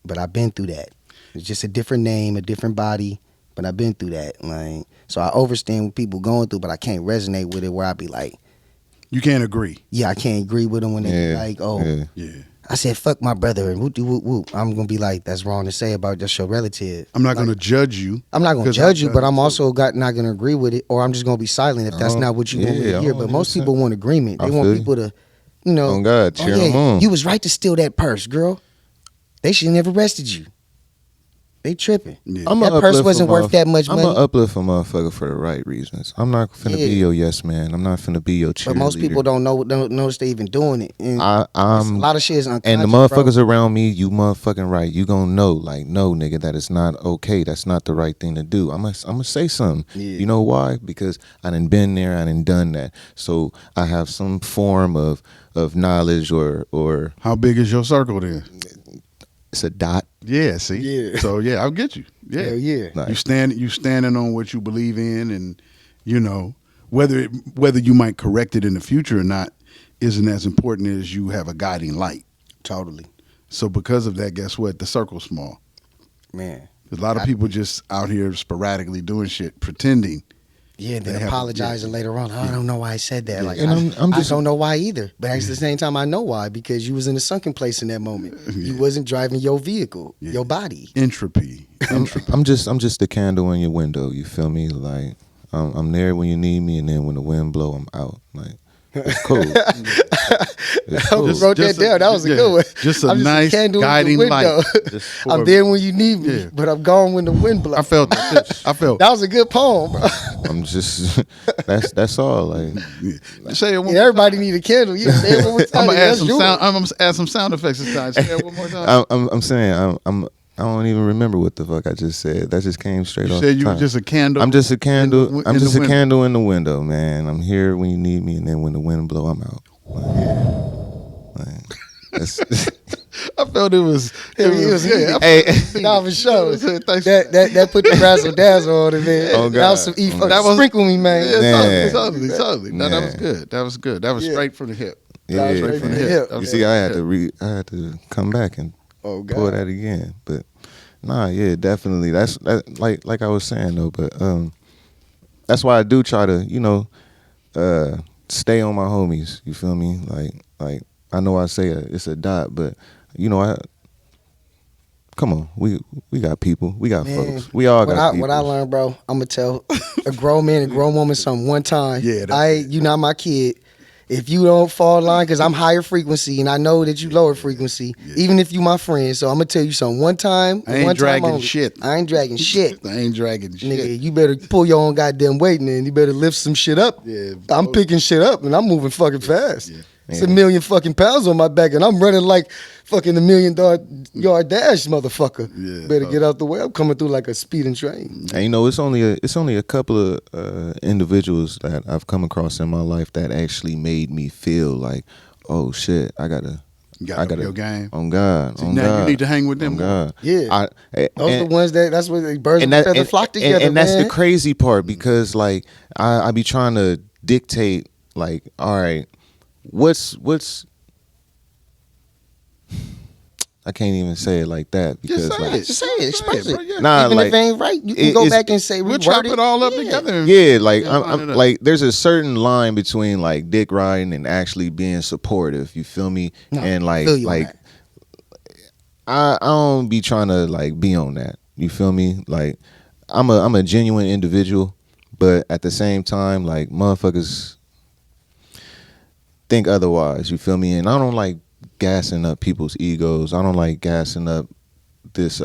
But I've been through that. It's just a different name, a different body. But I've been through that. Like, so I understand what people going through, but I can't resonate with it where I be like, You can't agree. yeah, I can't agree with them when they be like, oh, Yeah. I said, fuck my brother and whoop whoop whoop. I'm gonna be like, that's wrong to say about just your relative. I'm not Like, going to judge you. I'm not gonna 'cause judge I've you, done but it I'm too. also not gonna agree with it, or I'm just gonna be silent if that's Oh, not what you want me yeah, to hear. But most 100%. people want agreement. They I want feel you. people to, Oh, God, cheer them on. you was right to steal that purse, girl. They should never arrested you. They tripping. Yeah. That purse wasn't worth that much I'm money. gonna uplift a motherfucker for the right reasons. I'm not finna be your yes man. I'm not finna be your cheerleader. But most people don't notice they even doing it. And a lot of shit is unconscious. And the bro. motherfuckers around me, you motherfucking right. You gonna know, like, no, nigga, that is not okay. That's not the right thing to do. I'm gonna say something. Yeah. You know why? Because I done been there. I done done that. So I have some form of knowledge or How big is your circle then? it's a dot. Yeah, see? Yeah. So, yeah, I'll get you. Yeah. Hell yeah. Like, You standing on what you believe in, and whether you might correct it in the future or not isn't as important as you have a guiding light. Totally. So because of that, guess what? The circle's small. Man. There's a lot of people just out here sporadically doing shit, pretending. Yeah, They then have- apologizing later on. I don't know why I said that. Like, And I'm I just- don't know why either. But at the same time, I know why, because you was in a sunken place in that moment. You wasn't driving your vehicle, your body. Entropy. I'm just the candle in your window. You feel me? Like I'm there when you need me, and then when the wind blow, I'm out. Like it's cool. It's I cool. just wrote that Just a- down. That was a yeah, good one. just a I'm nice candle in the guiding window. light. Just for- I'm there when you need me, Yeah. but I'm gone when the wind blows. I felt that. I felt. That was a good poem, bro. I'm just that's all. Like Say it one Yeah, everybody need a candle. Yeah, say it one more time. I'm gonna add That's some yours. sound. I'm gonna add some sound effects this time. Say it one more time. I'm saying I don't even remember what the fuck I just said. That just came straight You off. said the you were top. just a candle. I'm just a candle. in the- I'm in just the a window. candle in the window, man. I'm here when you need me, and then when the wind blow, I'm out. Like, that's, I felt it was. It was yeah. hey, Nah, for sure. Thanks. That put the razzle dazzle on it, man. Oh, That was God. some E. That was- Sprinkle me, man. Yeah, Man. totally. No, that was Man. good. That was good. That was Yeah. straight from the hip. yeah, straight from the man. hip. That You was see, straight I from the hip. had to come back and Oh pull God. that again. But nah, yeah, definitely. That's like I was saying though. But that's why I do try to stay on my homies. You feel me? Like I know I say it's a dot, but come on, we got people, we got Man, folks, we all got people. What I learned, bro, I'm gonna tell a grown man and grown woman something one time. Yeah, you not my kid. If you don't fall in line, because I'm higher frequency and I know that you lower frequency, even if you my friend. So I'm gonna tell you something one time. I ain't one time dragging only. shit. I ain't dragging shit. I ain't dragging shit. Nigga, you better pull your own goddamn weight, man. You better lift some shit up. Yeah, I'm picking shit up and I'm moving fucking fast. Yeah. It's a million fucking pounds on my back and I'm running like fucking $1 million yard dash, motherfucker. Yeah. Better get out the way. I'm coming through like a speeding train. And it's only a couple of individuals that I've come across in my life that actually made me feel like, oh shit, I gotta your game. On God, See, on now God, you need to hang with them on more. God. Yeah. Those are and- the ones that's where the birds and feathers flock together, and that's man. the crazy part because like I be trying to dictate like, all right, what's I can't even say it like that because Just say it, express it. Yeah. Nah, Even like, if it ain't right, you can go back and say We'll chop reword it all up together. yeah, like Yeah, I'm like there's a certain line between like dick riding and actually being supportive. You feel me? No, And like feel you on that. I don't be trying to like be on that. You feel me? Like I'm a genuine individual, but at the same time, like motherfuckers think otherwise. You feel me? And I don't like gassing up people's egos. I don't like gassing up this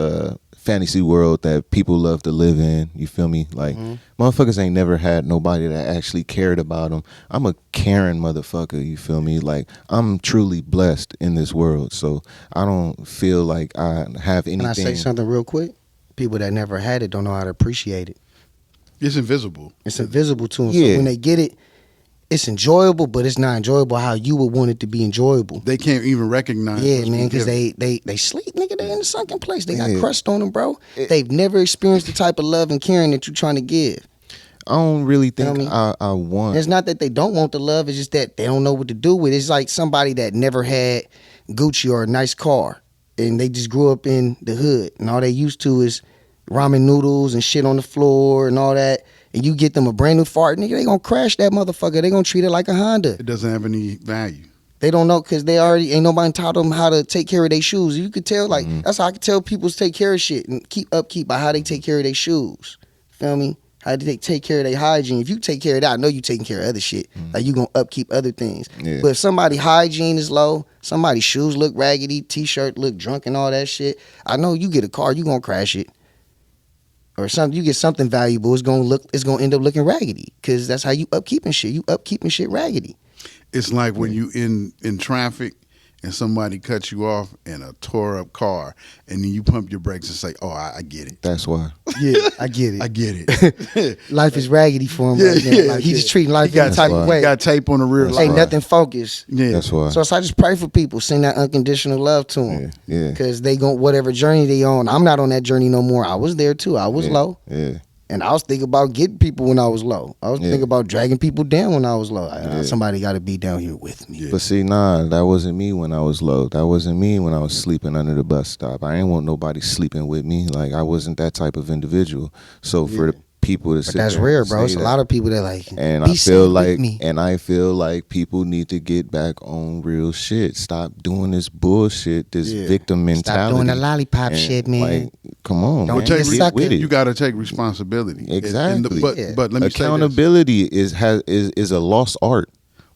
fantasy world that people love to live in. You feel me? Like motherfuckers ain't never had nobody that actually cared about them. I'm a caring motherfucker. You feel me? Like I'm truly blessed in this world, so I don't feel like I have anything. Can I say something real quick? People that never had it don't know how to appreciate it. It's invisible. It's invisible to them. Yeah. So when they get it, it's enjoyable, but it's not enjoyable how you would want it to be enjoyable. They can't even recognize. Yeah, what's man, been because given. they sleep, nigga. They in the sunken place. They got Yeah. crust on them, bro. They've never experienced the type of love and caring that you're trying to give. I don't really think You know I want. And it's not that they don't want the love. It's just that they don't know what to do with it. It's like somebody that never had Gucci or a nice car, and they just grew up in the hood, and all they used to is ramen noodles and shit on the floor and all that. And you get them a brand new fart, nigga, they gonna crash that motherfucker. They gonna treat it like a Honda. It doesn't have any value. They don't know because they already ain't nobody taught them how to take care of their shoes. You could tell, like that's how I could tell people to take care of shit and keep upkeep by how they take care of their shoes. Feel me? How they take care of their hygiene. If you take care of that, I know you taking care of other shit. Like you gonna upkeep other things. Yeah. But if somebody hygiene is low, somebody's shoes look raggedy, t-shirt look drunk and all that shit, I know you get a car, you gonna crash it. Or something, you get something valuable, it's gonna end up looking raggedy. Cause that's how you upkeeping shit. You upkeeping shit raggedy. It's like when you in traffic and somebody cuts you off in a tore up car, and then you pump your brakes and say, "Oh, I get it. That's why. Yeah, I get it. I get it." Life is raggedy for him right now. Like he just treating life any type of why. way. Got tape on the rear That's light. Ain't why. nothing focused. Yeah, That's why. So I just pray for people, send that unconditional love to them. Yeah. Because they gon' whatever journey they on. I'm not on that journey no more. I was there too. I was low. Yeah. And I was thinking about getting people when I was low. I was thinking about dragging people down when I was low. Somebody got to be down here with me. But see, nah, that wasn't me when I was low. That wasn't me when I was sleeping under the bus stop. I ain't want nobody sleeping with me. Like I wasn't that type of individual. So for the people to But sit that's there rare, and bro. say It's a that- lot of people that like. And be I safe feel with like, me. and I feel like people need to get back on real shit. Stop doing this bullshit, this victim mentality. Stop doing the lollipop And, shit, man. Like, come on, Don't man. take Get sucker. with it. you got to take responsibility. Exactly. But let me say this. Accountability is a lost art.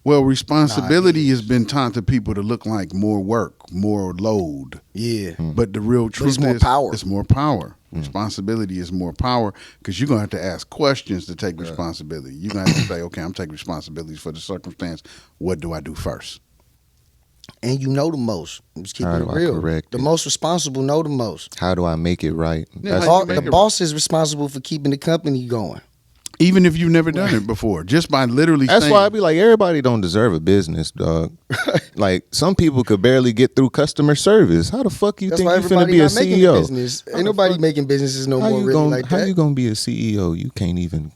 Well, responsibility has been taught to people to look like more work, more load. Yeah. But the real truth it's more is power. it's more power. Responsibility is more power because you're going to have to ask questions to take responsibility. You're going to have to say, okay, I'm taking responsibilities for the circumstance. What do I do first? And you know the most. Just keep How it do I real. correct The it? most responsible know the most. How do I make it right? Yeah, That's- how you The make it boss is responsible for keeping the company going. Even if you've never done it before, just by literally That's saying, why I be like, everybody don't deserve a business, dog. Like some people could barely get through customer service. How the fuck you That's think why you finna everybody be a not making CEO? business. Ain't nobody making businesses no How more you really gonna like how that. you gonna be a CEO? You can't even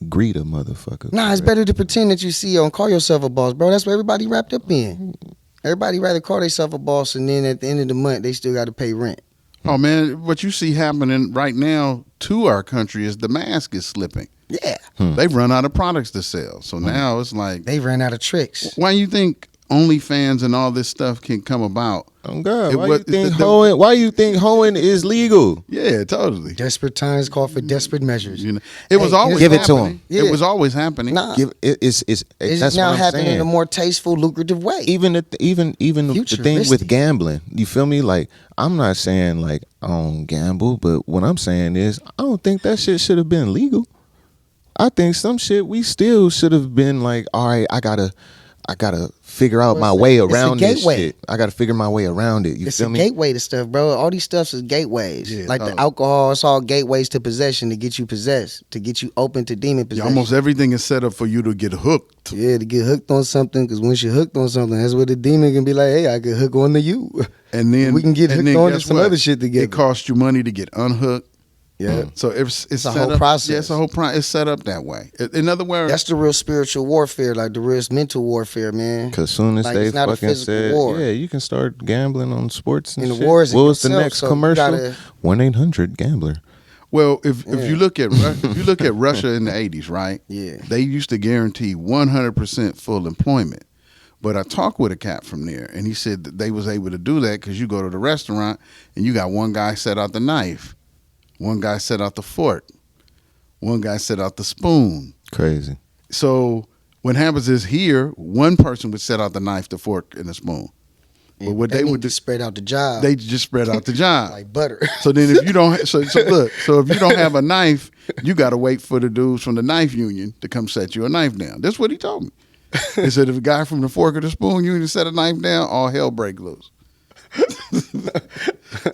greet a motherfucker. Nah, it's better to pretend that you CEO and call yourself a boss, bro. That's what everybody wrapped up in. Everybody rather call themselves a boss, and then at the end of the month, they still got to pay rent. oh man, what you see happening right now to our country is the mask is slipping. Yeah, They've run out of products to sell. So now it's like, they ran out of tricks. why you think OnlyFans and all this stuff can come about? Oh God, It why was- you think the- hoeing? Why you think hoeing is legal? Yeah, totally. Desperate times call for desperate measures. You know, it was Hey, always give it to happening. 'em. Yeah. It was always happening. Nah, Give it's it's that's now what I'm happening saying. in a more tasteful, lucrative way. even the thing with Futuristic. gambling, you feel me? Like I'm not saying like I don't gamble, but what I'm saying is I don't think that shit should have been legal. I think some shit we still should have been like, all right, I gotta figure out my way it's a around this gateway. shit. I gotta figure my way around it. You It's feel a me? gateway to stuff, bro. All these stuffs is gateways. Yeah, like the alcohol, it's all gateways to possession to get you possessed, to get you open to demon Yeah, possession. almost everything is set up for you to get hooked. Yeah, to get hooked on something, because once you're hooked on something, that's where the demon can be like, hey, I could hook on to you. And then We can get and hooked then on to guess some what? other shit together. It costs you money to get unhooked. Yeah. So it's a set whole up, process. Yeah, it's a whole process. It's set up that way. In other words, That's the real spiritual warfare, like the real mental warfare, man. Cause soon as Like, they it's not a fucking physical said, war. yeah, you can start gambling on sports and And the shit. war is what was the yourself, next so you commercial? gotta- 1-800-GAMBLER. well, if you look at if you look at Russia in the 80s, right? Yeah. They used to guarantee 100% full employment. But I talked with a cat from there, and he said that they was able to do that because you go to the restaurant and you got one guy set out the knife, one guy set out the fork, one guy set out the spoon. Crazy. So what happens is here, one person would set out the knife, the fork, and the spoon. But what That they mean would do, just spread out the job. they just spread out the job. like butter. So then if you don't, so look, so if you don't have a knife, you got to wait for the dudes from the knife union to come set you a knife down. That's what he told me. He said if a guy from the fork or the spoon union set a knife down, all hell break loose.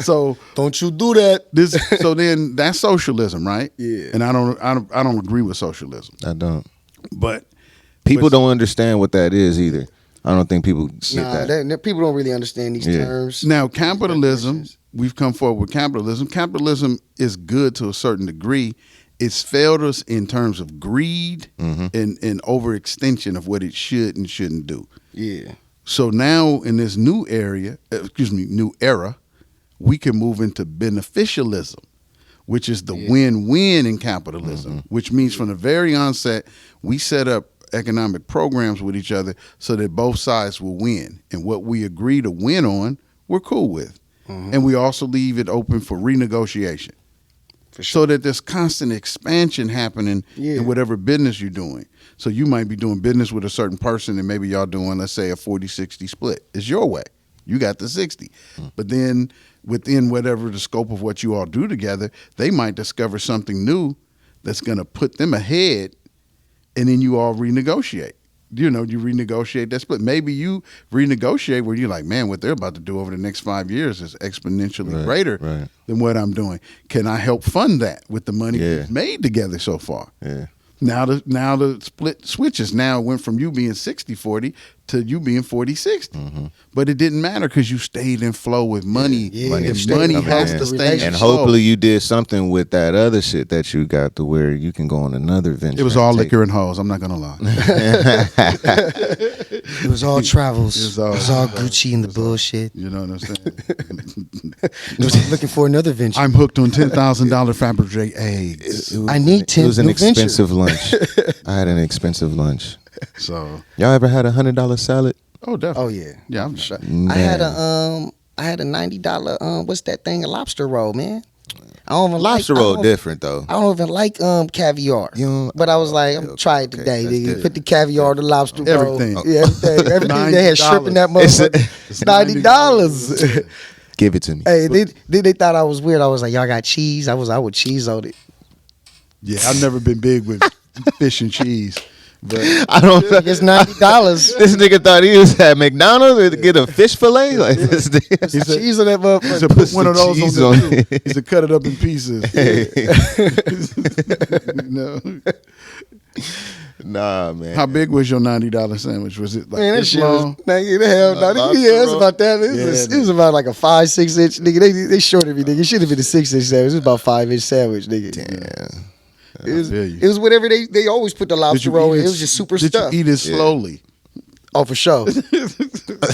So Don't you do that. so then that's socialism, right? Yeah. And I don't agree with socialism, I don't. but People don't understand what that is either. I don't think people get Nah, that. people don't really understand these Yeah. terms. now capitalism, we've come forward with capitalism. Capitalism is good to a certain degree. It's failed us in terms of greed and overextension of what it should and shouldn't do. Yeah. So now in this new new era, we can move into beneficialism, which is the win-win in capitalism, which means from the very onset, we set up economic programs with each other so that both sides will win. And what we agree to win on, we're cool with. And we also leave it open for renegotiation. So that there's constant expansion happening in whatever business you're doing. So you might be doing business with a certain person and maybe y'all doing, let's say, a 40-60 split. It's your way. You got the 60. But then within whatever the scope of what you all do together, they might discover something new that's going to put them ahead, and then you all renegotiate. You renegotiate that split. Maybe you renegotiate where you're like, man, what they're about to do over the next 5 years is exponentially greater than what I'm doing. Can I help fund that with the money we've made together so far? Yeah. Now the split switches. Now it went from you being 60-40 to you being 40-60. But it didn't matter because you stayed in flow with money. Money has to stay in And flow. hopefully you did something with that other shit that you got to where you can go on another venture. It was all liquor and hoes. I'm not going to lie. It was all travels. It was It all- was all Gucci and the bullshit. You know what I'm saying? It was looking for another venture. I'm hooked on $10,000 Fabergé eggs. I need 10 It was an new venture. expensive lunch. I had an expensive lunch. So, Y'all ever had $100 salad? oh, definitely. Oh yeah. Yeah, I'm sure. I had a $90 what's that thing? A lobster roll, man. I don't even Lobster like, I roll don't- different though. I don't even like caviar. You don't- But I was like, I'm okay, try it okay, today. that's Nigga. different. Put the caviar, the lobster roll. Everything. Yeah, everything. They had shrimp in that motherfucker. It's $90. Give it to me. Hey, they thought I was weird. I was like, y'all got cheese? I would cheese on it. Yeah, I've never been big with fish and cheese. But I don't know. It's $90. This nigga thought he was at McDonald's to get a fish fillet. Like this. It's cheese on that he motherfucker. said, put one of some those cheese on on there. it. He said, cut it up in pieces. No. Nah, man. How big was your $90 sandwich? Was it like Man, that this shit was long? nigga, the hell no. lobster Yeah, it's roll? about that. It was about like a 5-6 inch nigga. They shorted me, nigga. It should have been a 6-inch sandwich. It was about 5-inch sandwich, nigga. Damn. feel you. It was whatever they always put the lobster roll in. It was just super Did stuff. you eat it slowly? Oh, for sure.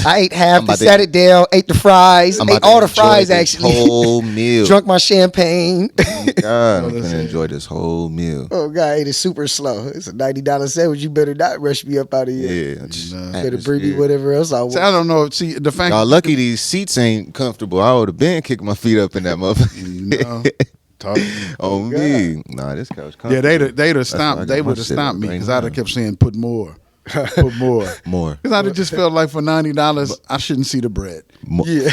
I ate half, about to- sat it down, ate the fries, I'm ate about to all the enjoy fries this actually. Whole meal. Drunk my champagne. God, I'm gonna enjoy this whole meal. Oh God, I ate it super slow. It's a $90 sandwich. You better not rush me up out of here. Yeah. just Better bring me atmosphere. whatever else I want. See, I don't know. See, the fact Y'all lucky these seats ain't comfortable. I would have been kicking my feet up in that motherfucker. No. Talk. On me. Nah, this couch comfortable. Yeah, they'd have That's why I stopped. got They my would have shit stopped up me right because I'd now. have kept saying, "Put more, put more." More. Because I'd have just felt like for $90, I shouldn't see the bread. More. Yeah.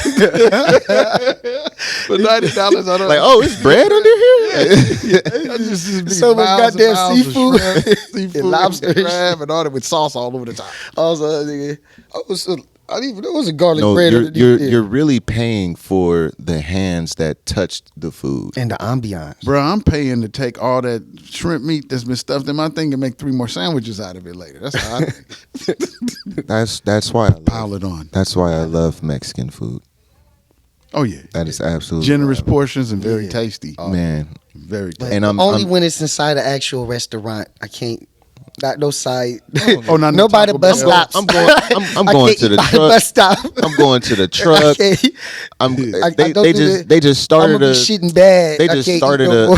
For $90, I don't. Like, oh, it's bread under here? I just be So much miles and goddamn miles of seafood. shrimp, seafood, And lobster and crab, and all that with sauce all over the top. Also, nigga, I didn't even know it was a garlic No, bread. you're underneath there. you're really paying for the hands that touched the food. and the ambiance. Bro, I'm paying to take all that shrimp meat that's been stuffed in my thing and make 3 more sandwiches out of it later. That's how I think. That's why I love, Pile it on. that's why I love Mexican food. Oh yeah, That is absolutely generous wild. portions and very tasty. Man. Very But tasty. And I'm when it's inside an actual restaurant. I can't. Not no side. Oh, not no by Taco the bus Bell. stops. I'm going I going can't to eat the by truck. bus stop. I'm going to the I truck. can't. They just started I'm gonna be a shitting bad. they I just can't eat started no more.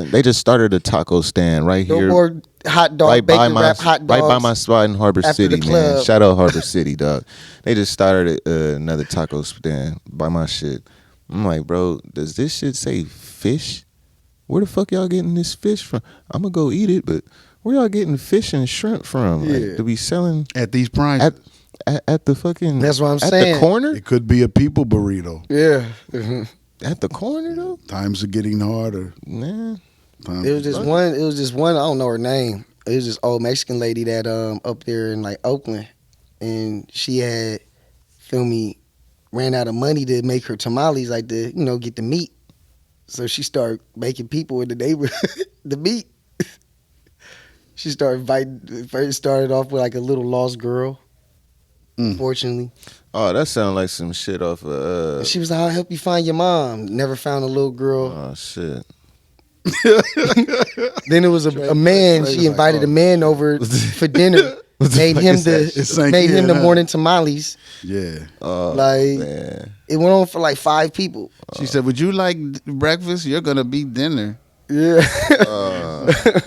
they just started a taco stand right No here more hot dog, right by bacon my wrap hot dogs. right by my spot in Harbor after City, the man. club. Shout out Harbor City, dog. They just started another taco stand by my shit. I'm like, bro, does this shit say fish? Where the fuck y'all getting this fish from? I'm gonna go eat it, but where y'all getting fish and shrimp from? Yeah. Like, to be selling At these prices, at the fucking That's what I'm at saying. the corner? it could be a people burrito. Yeah. At the corner though? Times are getting harder. Nah. It was just one. It was just one. I don't know her name. It was this old Mexican lady that up there in like Oakland, and she had, feel me, ran out of money to make her tamales, like to get the meat. So she started making people in the neighborhood the meat. She started inviting. First started off with like a little lost girl. Unfortunately, Oh, that sounds like some shit off of and she was like, "I'll help you find your mom." Never found a little girl. oh shit. Then it was a man. She invited a man over for dinner. Made him the huh? morning tamales. Yeah. Like Man. it went on for like 5 people. She said, "Would you like breakfast? You're gonna be dinner." Yeah.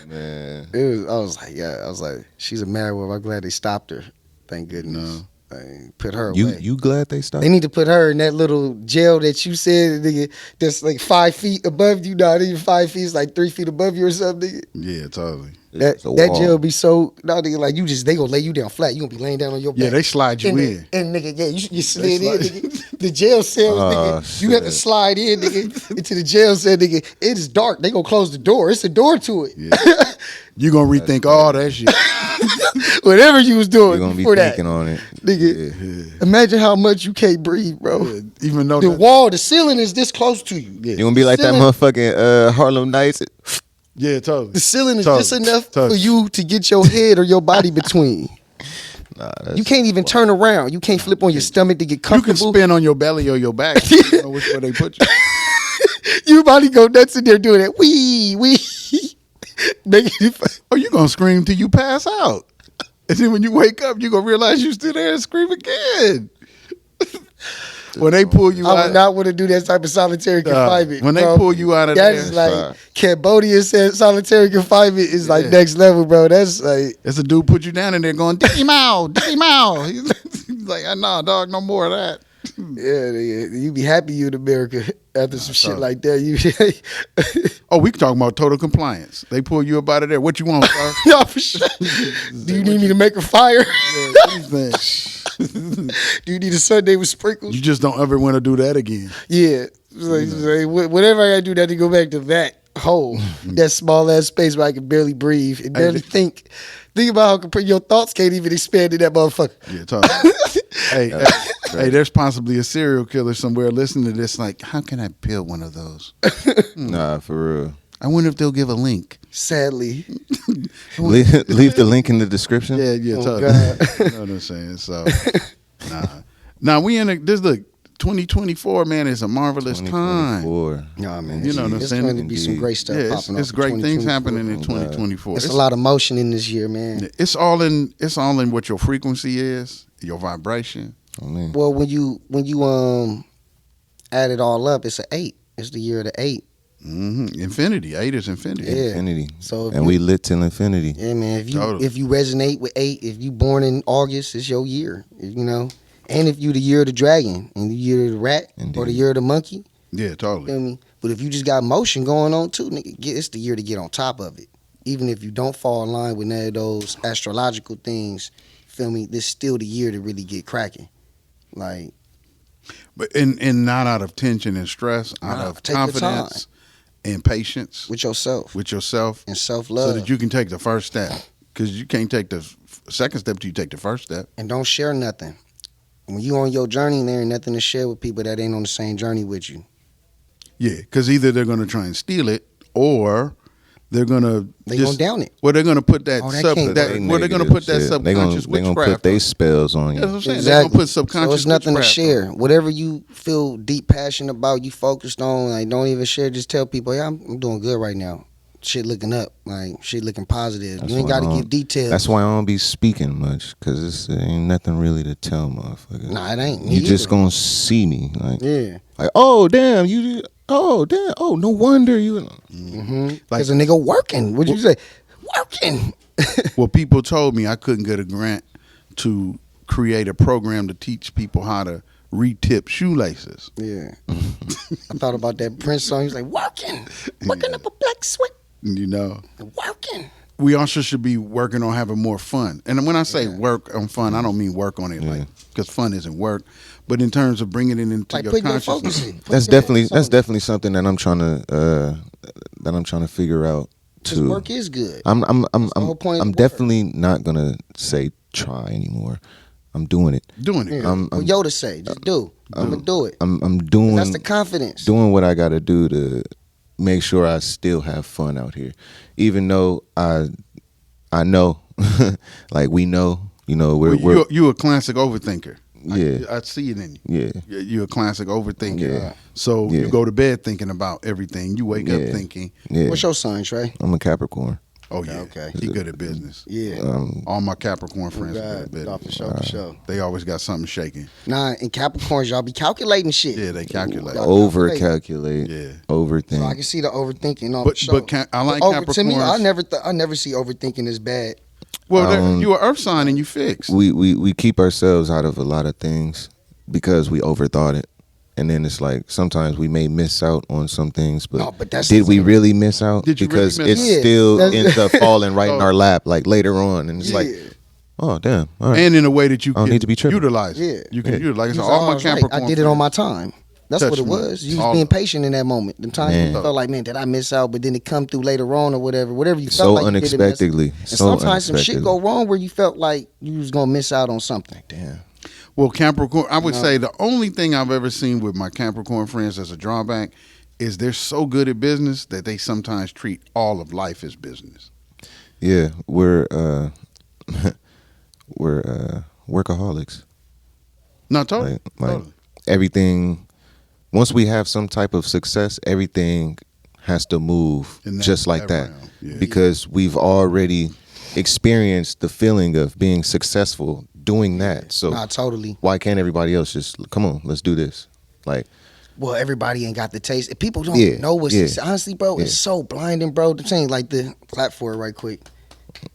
Man. I was like, she's a married woman. I'm glad they stopped her. Thank goodness. They put her away. You glad they stopped? They need to put her in that little jail that you said, nigga, that's like 5 feet above you. Not even 5 feet, it's like 3 feet above you or something. Nigga. Yeah, totally. It's a That wall. jail be so nigga, like they gonna lay you down flat. You gonna be laying down on your back. Yeah, they slide you in. And nigga, yeah, you slid in, nigga. The jail cells, nigga. You have to shit. slide in, nigga, into the jail cell, nigga. It is dark. They gonna close the door. It's a door to it. Yeah. You gonna rethink all that shit. Whatever you was doing You're gonna be before that, thinking on it. nigga. Imagine how much you can't breathe, bro. Even though The ceiling is this close to you. Yeah. You're gonna be like that Ceiling- motherfucking Harlem Nights. Yeah, totally. The ceiling is Totally. just enough Totally. for you to get your head or your body between. Nah, You can't even turn around. You can't flip on your stomach to get You can comfortable. spin on your belly or your back. You don't know which way they put you. Your body go nuts in there doing that. Wee. Making it Oh, you gonna scream till you pass out. And then when you wake up, you gonna realize you still there and scream again. When they pull you I would out, not want to do that type of solitary confinement. when they bro. pull you out of that there, is like Cambodia said solitary confinement is like Yeah. next level, bro. That's like it's a dude put you down in there going, Dickie Mao, Dickie Mao. He's like, nah, dog, no more of that. yeah, you be happy you in America after some shit like that. You Oh, we talking about total compliance. They pull you up out of there. What you want, sir? no, for sure. Do you need me to make a fire? Anything. Do you need a Sunday with sprinkles? You just don't ever want to do that again. Yeah. It's like, whatever I gotta do, to go back to that hole, that small ass space where I can barely breathe and barely think. Think about how your thoughts can't even expand in that motherfucker. Yeah, totally. hey, there's possibly a serial killer somewhere listening to this. Like, how can I build one of those? Nah, for real. I wonder if they'll give a link. Sadly. Leave the link in the description. Yeah, Oh, totally. God. You know what I'm saying? So, nah, we in this. Look, 2024, man, is a marvelous time. 2024. Nah, man. You know what I'm It's saying? going to be some great stuff Yeah, popping up. it's in great things 2024. happening in 2024. It's a lot of motion in this year, man. It's all in what your frequency is, your vibration. I mean, Well, when you add it all up, it's an 8. It's the year of the 8. Infinity. 8 is infinity. Yeah. infinity. So if and we lit till infinity. Yeah, man. Totally. If you resonate with 8, if you born in August, it's your year. You know, and if you the year of the dragon and the year of the rat or the Indeed. year of the monkey, Yeah, totally. feel me? But if you just got motion going on too, nigga, it's the year to get on top of it. Even if you don't fall in line with none of those astrological things, feel me? This still the year to really get cracking. Like, But and not out of tension and stress, out Nah, of take your confidence and patience with yourself with yourself, and self so love, that you can take the first step. Because you can't take the second step till you take the first step. and don't share nothing. When you on your journey, there ain't nothing to share with people that ain't on the same journey with you. Yeah, because either they're going to try and steal it, or they're gonna down it. Well, they're gonna put that They're gonna subconscious put their spells on you. That's what I'm saying. Exactly. They're gonna put subconscious. So it's nothing to witchcraft share. on. Whatever you feel deep passion about, you focused on. Like, don't even share. Just tell people, yeah, I'm doing good right now. Shit looking up. Like, shit looking positive. You ain't got to give details. That's why I don't be speaking much, because it ain't nothing really to tell motherfuckers. Nah, it ain't. You just gonna see me. Yeah. Like, oh, damn, oh, no wonder you. Because a nigga working. What'd you say? Working. Well, people told me I couldn't get a grant to create a program to teach people how to re-tip shoelaces. Yeah. I thought about that Prince song. He was like, working up a black sweat. You know, Working. we also should be working on having more fun. And when I say work on fun, I don't mean work on it like because fun isn't work, but in terms of bringing it into Like your putting your consciousness. focus in. That's definitely something that I'm trying to figure out Because too. work is good. I'm the whole point of I'm work. definitely not gonna say try anymore. I'm doing it. Doing it. Yeah. What Yoda say? Just do. I'm gonna do it. I'm doing. That's the confidence. Doing what I got to do to make sure I still have fun out here, even though I know, like we know, we're you a classic overthinker. Yeah. I see it in you. Yeah. You're a classic overthinker. Yeah. So Yeah. you go to bed thinking about everything. You wake up thinking. Yeah. What's your sign, Trey? I'm a Capricorn. Oh yeah, Okay. He good at business. Yeah. All my Capricorn friends are good at business. For sure. They always got something shaking. Nah, in Capricorns, y'all be calculating shit. Yeah, they calculate. Over calculate. Yeah. Overthink. So I can see the overthinking. No, But- for sure. but I like To me, Capricorns. I never see overthinking as bad. Well, you an Earth sign and you fixed. we keep ourselves out of a lot of things because we overthought it. And then it's like sometimes we may miss out on some things, but, No, but that's did the we thing. really miss out? Did you really Because miss it out? Yeah, still that's- ends up falling right in Oh. our lap, like later on, and it's like, Yeah. oh damn, all right. And in a way that you I don't can need to be tripping. utilize it. Yeah. You can Yeah. utilize it. You So was all my always right. Capricorn I did it on my time. That's Touch what it me. was. You was All being of it. patient in that moment. The time Man. you felt like, man, did I miss out? But then it come through later on or whatever. Whatever you felt So like you didn't miss. unexpectedly. And So sometimes some shit unexpectedly. go wrong where you felt like you was gonna miss out on something. Damn. Well, Capricorn, I would say the only thing I've ever seen with my Capricorn friends as a drawback is they're so good at business that they sometimes treat all of life as business. Yeah, we're workaholics. No, totally. Like Totally. everything. Once we have some type of success, everything has to move In that- just like that that, realm, yeah. because we've already experienced the feeling of being successful doing that. So Nah, totally. why can't everybody else just come on? Let's do this. Like Well, everybody ain't got the taste. People don't Yeah, know what's yeah, honestly, bro. It's so blinding, bro. I'm saying like the clap for it right quick.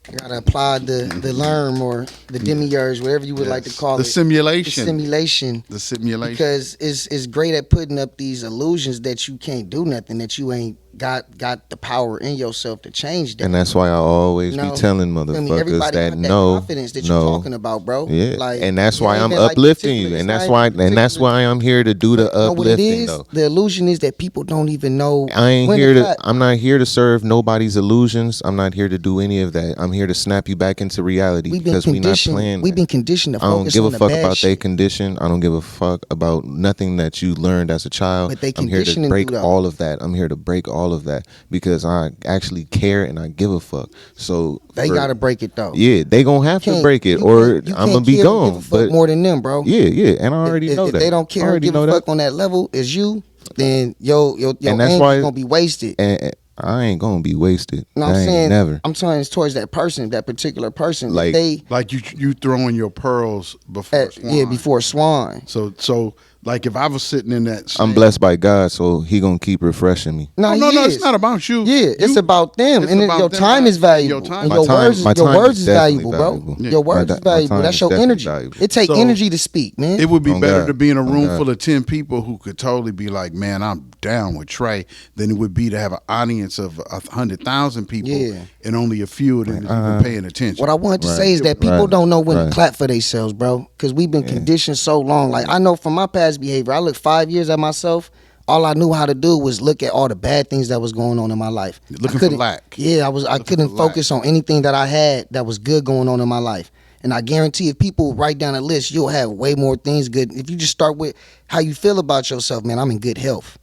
You gotta apply the learn or the demiurge, whatever you would like to call the it. simulation. The simulation. The simulation. Because it's great at putting up these illusions that you can't do nothing, that you ain't got the power in yourself to change that. and that's why I always No. be telling I mean, motherfuckers everybody that got that no, confidence that you're talking about, bro. Yeah, Like, and that's it why ain't I'm been like uplifting you, particular- and it's that's not why, particular- and that's why I'm here to do the know what it uplifting is? though. The illusion is that people don't even know. I ain't when here to. clap. I'm not here to serve nobody's illusions. I'm not here to do any of that. I'm here to snap you back into reality We've been because we're not conditioned. playing. We've been conditioned to I don't focus give a on the fuck bad about their shit. condition. I don't give a fuck about nothing that you learned as a child. But they I'm here to conditioning break you, though. all of that. I'm here to break all of that because I actually care and I give a fuck. So They gotta break it though. Yeah, they gonna have to Can't- break it, you or can't- you I'm gonna can't be care and give gone. a fuck But more than them, bro. yeah, and I already know if that. they don't I care and already give know a that. fuck on that level as you, then your And that's energy's why- gonna be wasted. And I ain't gonna be wasted. No, I I'm ain't saying never. I'm saying it's towards that person, that particular person. Like- they like you throwing your pearls before swine. before swine. So like if I was sitting in that I'm same- blessed by God, so He gonna keep refreshing me. No, he no, is. it's not about you. Yeah, it's You- about them, it's and then about your them time back- is valuable. your time- And My your time- words, my your time words is is definitely valuable, valuable. bro. Yeah. Your words My is time valuable. That's is your definitely energy. valuable. It takes So- energy to speak, man. It would be On better God. to be in a On room God. full of 10 people who could totally be like, man, I'm down with Trey, than it would be to have an audience of 100,000 people Yeah. and only a few of them is even paying attention. What I wanted to Right. say is that people Right. don't know when to Right. clap for themselves, bro. Because we've been conditioned so long. Like, I know from my past behavior, I looked 5 years at myself. All I knew how to do was look at all the bad things that was going on in my life. Looking I for couldn't- lack. Yeah, I couldn't for focus on anything that I had that was good going on in my life. And I guarantee if people write down a list, you'll have way more things good. If you just start with how you feel about yourself, man, I'm in good health.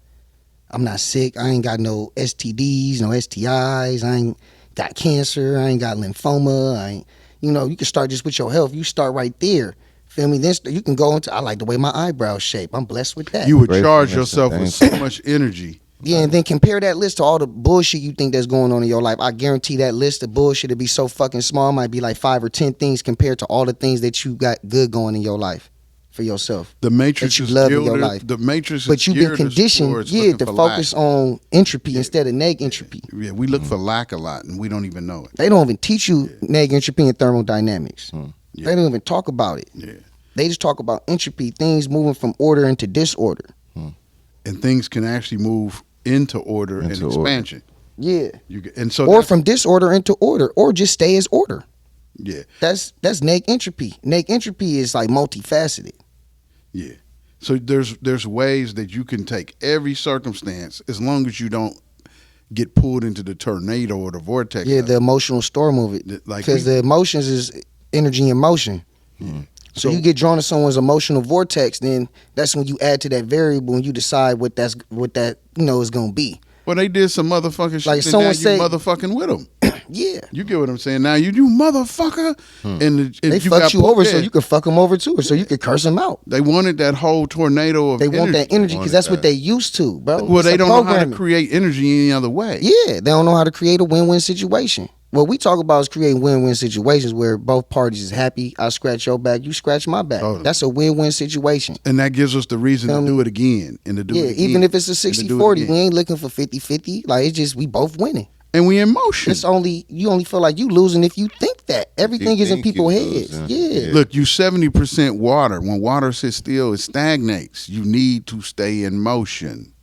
I'm not sick. I ain't got no STDs, no STIs. I ain't got cancer. I ain't got lymphoma. I ain't, you can start just with your health. You start right there. Feel me? Then you can go into, I like the way my eyebrows shape. I'm blessed with that. You would charge yourself with so much energy. Yeah, and then compare that list to all the bullshit you think that's going on in your life. I guarantee that list of bullshit to be so fucking small. It might be like 5 or 10 things compared to all the things that you got good going in your life for yourself. The matrix that you is love in your life. The matrix, but you've been conditioned, to focus on entropy instead of neg entropy. Yeah, we look for lack a lot, and we don't even know it. They don't even teach you neg entropy and thermodynamics. They don't even talk about it. Yeah. They just talk about entropy, things moving from order into disorder. And things can actually move into order and expansion. Yeah. Or from disorder into order, or just stay as order. Yeah. That's neg entropy. Neg entropy is like multifaceted. Yeah. So there's ways that you can take every circumstance, as long as you don't get pulled into the tornado or the vortex. Yeah, the emotional storm of it. Because the emotions is energy in motion. So you get drawn to someone's emotional vortex, then that's when you add to that variable and you decide what that is gonna be. Well, they did some motherfucking shit. Like someone say, you motherfucking with them. Yeah, you get what I'm saying. Now you motherfucker, and they fucked you over, so you could fuck them over too, or so you could curse them out. They wanted that whole tornado of. They want that energy because that's what they used to, bro. Well, they don't know how to create energy any other way. Yeah, they don't know how to create a win-win situation. What we talk about is creating win-win situations where both parties is happy. I scratch your back, you scratch my back. Totally. That's a win-win situation. And that gives us the reason to do it again and to do it again. Even if it's a 60-40, we ain't looking for 50-50. Like, it's just we both winning. And we in motion. You only feel like you losing if you think that. Everything is in people's heads. Yeah. Look, you 70% water. When water sits still, it stagnates. You need to stay in motion.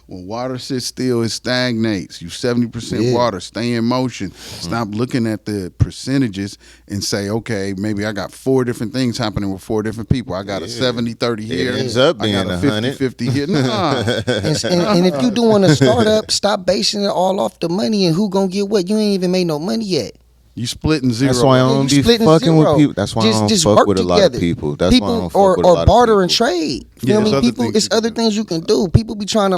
When water sits still, it stagnates. You 70% water, stay in motion. Stop looking at the percentages and say, okay, maybe I got 4 different things happening with 4 different people. I got a 70-30 here. It ends up being I got a 50-50 here. Nah. and if you doing a startup, stop basing it all off the money and who gonna get what. You ain't even made no money yet. You splitting zero. That's why I don't be fucking with people. That's why I don't fuck with a lot of people. That's why I don't fuck with a lot of people. Or barter and trade. Feel me? People, it's other things you can do. People be trying to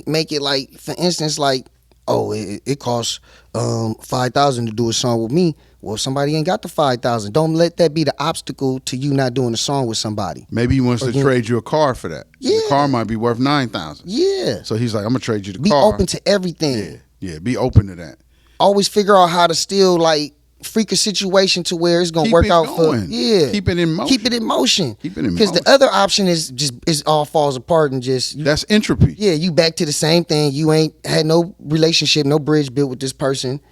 make it like, for instance, like, oh, it costs $5,000 to do a song with me. Well, if somebody ain't got the $5,000, don't let that be the obstacle to you not doing a song with somebody. Maybe he wants to trade you a car for that. Yeah. The car might be worth $9,000. Yeah. So he's like, I'm gonna trade you the car. Be open to everything. Yeah. Be open to that. Always figure out how to still freak a situation to where it's gonna work out for keep it in motion. Because the other option is all falls apart and that's entropy. Yeah, you back to the same thing. You ain't had no relationship, no bridge built with this person,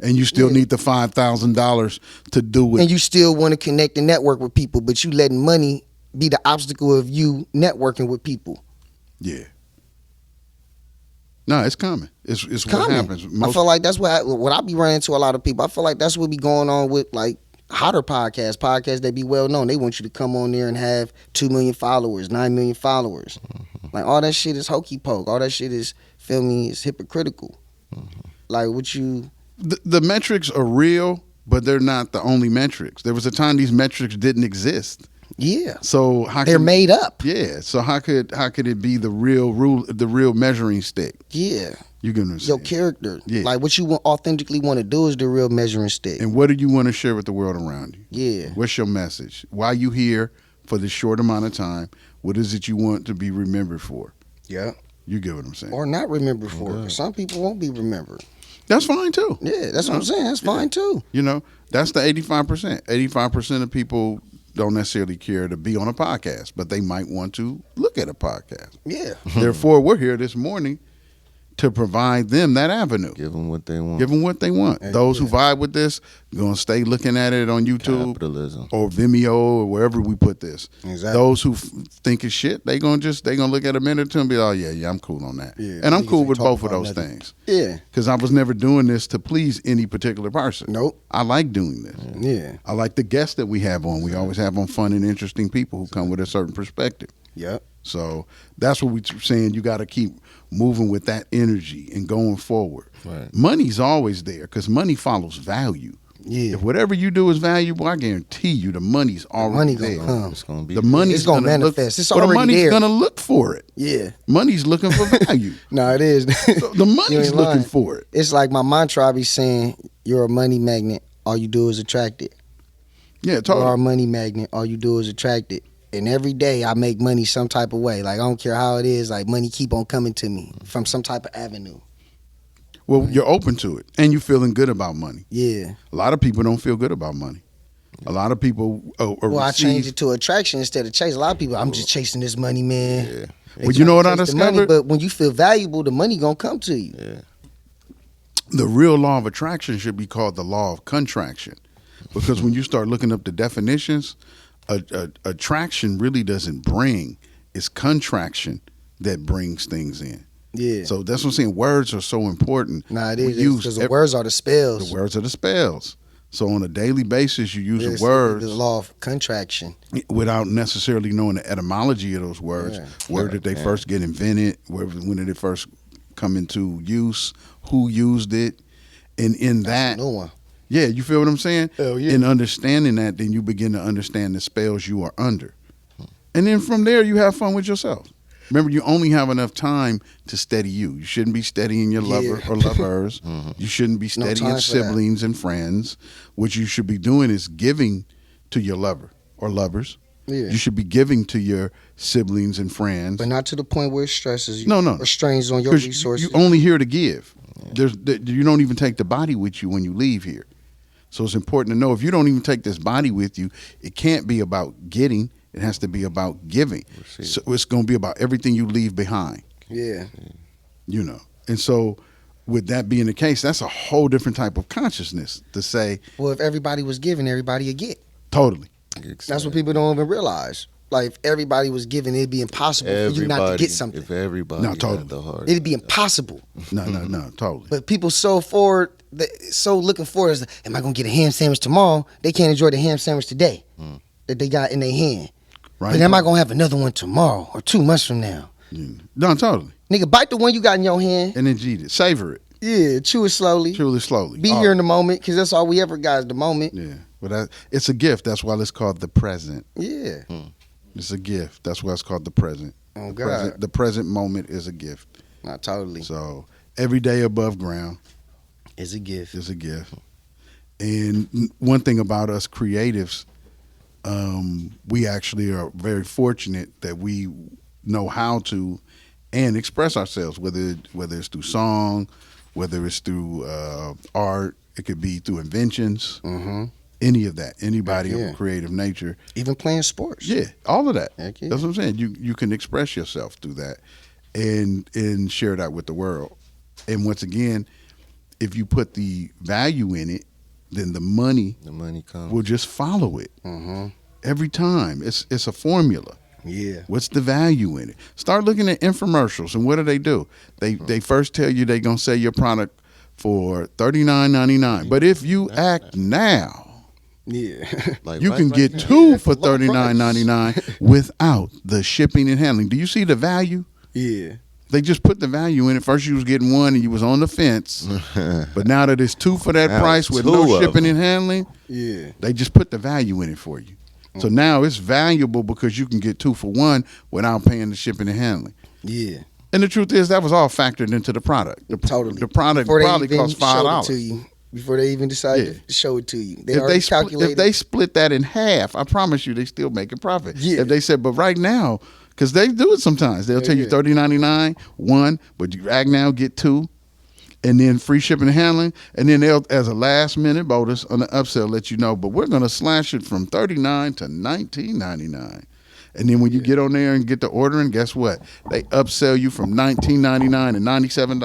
and you still need the $5,000 to do it. And you still want to connect and network with people, but you letting money be the obstacle of you networking with people. Yeah. No, it's coming. It's what happens. I feel like that's what I be running into a lot of people. I feel like that's what be going on with like hotter podcasts that be well known. They want you to come on there and have 2 million followers, 9 million followers. Like all that shit is hokey poke. All that shit is, feel me, is hypocritical. Like what you... The metrics are real, but they're not the only metrics. There was a time these metrics didn't exist. Yeah. So they're made up. Yeah. So how could it be the real rule, the real measuring stick? Yeah. You can understand. Your character. Yeah. Like what you authentically want to do is the real measuring stick. And what do you want to share with the world around you? Yeah. What's your message? Why are you here for this short amount of time? What is it you want to be remembered for? Yeah. You get what I'm saying? Or not remembered for. Some people won't be remembered. That's fine too. Yeah, that's what I'm saying. That's fine too. You know, that's the 85%. 85% of people don't necessarily care to be on a podcast, but they might want to look at a podcast. Yeah. Therefore, we're here this morning to provide them that avenue. Give them what they want. Give them what they want. Those who vibe with this are going to stay looking at it on YouTube or Vimeo or wherever we put this. Exactly. Those who think it's shit, they going to look at a minute or two and be like, oh, yeah, I'm cool on that. Yeah, and I'm cool with both of those things. Yeah. Because I was never doing this to please any particular person. Nope. I like doing this. Yeah. I like the guests that we have on. We always have on fun and interesting people who come with a certain perspective. Yep. So that's what we're saying. You got to keep moving with that energy and going forward. Right. Money's always there because money follows value. Yeah. If whatever you do is valuable, I guarantee you the money's already money there. gonna come. It's gonna be The money's It's gonna gonna manifest. Look, It's but the already money's there. gonna look for it. Yeah. Money's looking for value. No, it is. So the You money's ain't looking lying. for it. It's like my mantra I be saying, you're a money magnet. All you do is attract it. Yeah, You are a totally. money magnet. All you do is attract it. And every day I make money some type of way. Like I don't care how it is. Like money keep on coming to me from some type of avenue. Well, you're open to it, and you're feeling good about money. Yeah. A lot of people don't feel good about money. A lot of people Well, I changed it to attraction instead of chase. A lot of people, I'm just chasing this money, man. Yeah. They Well, you know what I chase the money, discovered? but when you feel valuable, the money gonna come to you. Yeah. The real law of attraction should be called the law of contraction, because when you start looking up the definitions, attraction really doesn't bring. It's contraction that brings things in. Yeah. So that's what I'm saying. Words are so important. Nah, it We is use because the words are the spells. The words are the spells. So on a daily basis, you use It's the words the law of contraction. without necessarily knowing the etymology of those words. Yeah. Where did they first get invented? When did it first come into use? Who used it? And in that, No one. yeah, you feel what I'm saying? Hell yeah. In understanding that, then you begin to understand the spells you are under. And then from there, you have fun with yourself. Remember, you only have enough time to steady you. You shouldn't be steadying your lover or lovers. You shouldn't be No steadying time for that. siblings and friends. What you should be doing is giving to your lover or lovers. Yeah. You should be giving to your siblings and friends. But not to the point where it stresses you. No, no. Or strains on your 'Cause resources. you only here to give. You don't even take the body with you when you leave here. So it's important to know if you don't even take this body with you, it can't be about getting. It has to be about giving. So it's going to be about everything you leave behind, Yeah. you know. And so with that being the case, that's a whole different type of consciousness to say, Well, if everybody was giving, everybody would get. totally. That's what people don't even realize. Like, if everybody was giving, it'd be impossible for you not to get something. If everybody No, totally. had the heart. It'd be impossible. No, totally. But people so forward, so looking forward as, am I going to get a ham sandwich tomorrow? They can't enjoy the ham sandwich today that they got in their hand. Right. But am I going to have another one tomorrow or 2 months from now? No, totally. Nigga, bite the one you got in your hand. And then eat it. Savor it. Yeah, chew it slowly. Truly slowly. Be here in the moment, because that's all we ever got is the moment. Yeah. But it's a gift. That's why it's called the present. Yeah. It's a gift. That's why it's called the present. Oh, The present moment is a gift. Not totally. So every day above ground It's a gift. is a gift. And one thing about us creatives, we actually are very fortunate that we know how to and express ourselves, whether it's through song, whether it's through art, it could be through inventions, any of that, anybody of a creative nature. Even playing sports. Yeah, all of that. Heck yeah. That's what I'm saying. You can express yourself through that and share that with the world. And once again, if you put the value in it, then the money comes. will just follow it every time. It's a formula. Yeah. What's the value in it? Start looking at infomercials, and what do? They first tell you they're gonna sell your product for $39.99, but if you act now, Yeah. Like you right- can right get now. two for $39.99 without the shipping and handling. Do you see the value? Yeah. They just put the value in it. First you was getting one and you was on the fence, but now that it's two for that Now price it's with two no of shipping them. and handling, Yeah. they just put the value in it for you. So now it's valuable because you can get 2 for 1 without paying the shipping and handling. Yeah. And the truth is that was all factored into the product. Totally. The product Before they probably even cost showed it $5. to you. Before they even decided Yeah. to show it to you. They If already they, split, calculated. if they split that in half, I promise you they still make a profit. Yeah. If they said, but right now, because they do it sometimes. They'll tell you yeah. $30.99, 1, but you act now, get 2, and then free shipping and handling. And then they'll, as a last minute bonus on the upsell, let you know, but we're going to slash it from $39 to $19.99. And then when you get on there and get the ordering, guess what? They upsell you from $19.99 to $97.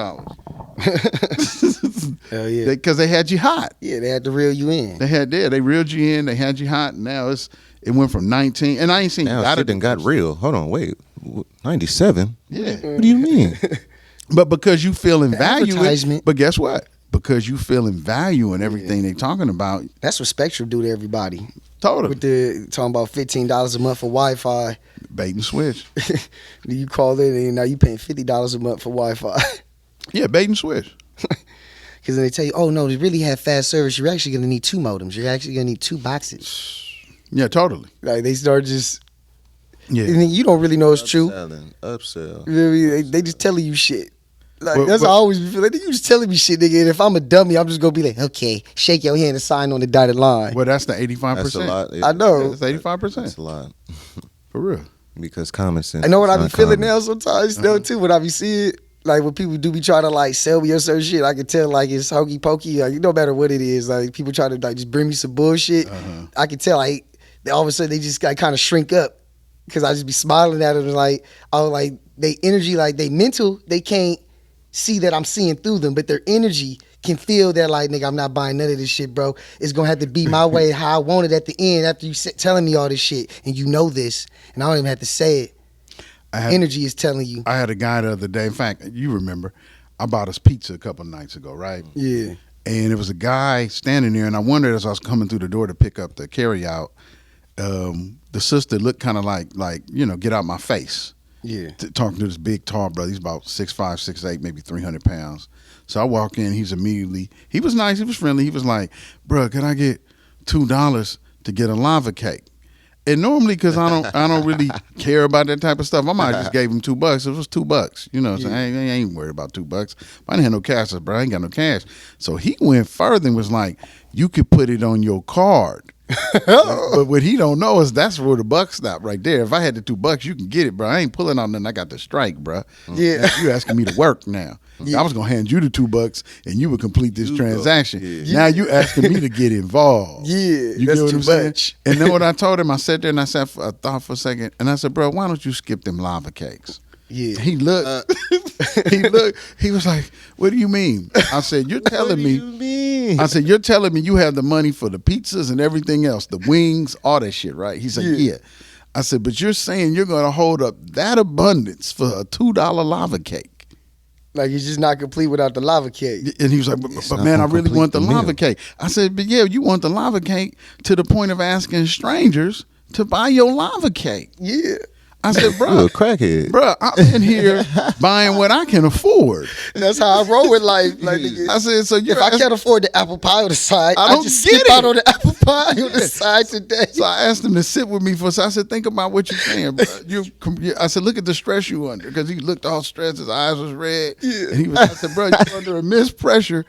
Hell yeah. Because they had you hot. Yeah, they had to reel you in. They reeled you in. They had you hot. And now it went from 19. And I ain't seen Now that. shit done got real. Hold on, wait. 97? Yeah. What do you mean? But because you feeling value, advertisement. but guess what? Because you feeling value in everything they talking about, That's what Spectrum do to everybody. totally With the talking about $15 a month for Wi-Fi. bait and switch. You call it and now you paying $50 a month for Wi-Fi. Yeah, bait and switch. Because then they tell you, oh no, to really have fast service, you're actually gonna need 2 modems. You're actually gonna need 2 boxes. Yeah, totally. Like they start just, Yeah. and then you don't really know it's true. Upsell. You know what I mean? They just telling you shit. Like that's how I always be feeling. You just telling me shit, nigga. And if I'm a dummy, I'm just gonna be like, okay, shake your hand and sign on the dotted line. Well, that's the 85%. That's a lot. I know. That's 85%. That's a lot. For real. Because common sense. I know what I be is feeling uncommon. now sometimes though too. When I be seeing like when people do be trying to like sell me or certain shit, I can tell like it's hokey pokey. Like no matter what it is, like people try to like just bring me some bullshit. I can tell like all of a sudden they just like kind of shrink up because I just be smiling at them and like oh like they energy like they mental they can't see that I'm seeing through them, but their energy can feel that like nigga I'm not buying none of this shit, bro. It's gonna have to be my way how I want it at the end after you telling me all this shit and you know this and I don't even have to say it. Energy is telling you. I had a guy the other day. In fact, you remember, I bought us pizza a couple nights ago, right? Yeah. And it was a guy standing there, and I wondered as I was coming through the door to pick up the carryout, the sister looked kind of like get out my face. Yeah. Talking to this big tall brother. He's about 6'5", 6'8", maybe 300 pounds. So I walk in. He was nice. He was friendly. He was like, "Bro, can I get $2 to get a lava cake?" And normally, because I don't really care about that type of stuff, I might have just gave him $2. It was $2. You know what I'm saying? I ain't worried about $2. I didn't have no cash, bro. I ain't got no cash. So he went further and was like, you could put it on your card. But what he don't know is that's where the buck stop right there. If I had the $2, you can get it, bro. I ain't pulling out nothing. I got the strike, bro. Yeah. You asking me to work now. I was gonna hand you the $2 and you would complete this transaction. Now you asking me to get involved. Yeah, you that's get what too I'm saying? much. And then what I told him, I sat there and I thought for a second, and I said, "Bro, why don't you skip them lava cakes?" Yeah. He looked. He was like, "What do you mean?" I said, "You're telling me." I said, "You're telling me you have the money for the pizzas and everything else, the wings, all that shit, right?" He said, "Yeah." I said, "But you're saying you're going to hold up that abundance for a $2 lava cake?" Like it's just not complete without the lava cake. And he was like, but man, I really want the lava cake. I said, but yeah, you want the lava cake to the point of asking strangers to buy your lava cake. Yeah. I said, You bro, a crackhead. bro, I'm in here buying what I can afford. That's how I roll with life. Like, nigga, I said, so if I can't afford the apple pie on the side, I I don't just get skip it. out on the apple pie on the side today. So I asked him to sit with me for. So I said, think about what you're saying, bro. I said, look at the stress you under, because he looked all stressed. His eyes was red. Yeah. And he was. I said, bro, you're under immense pressure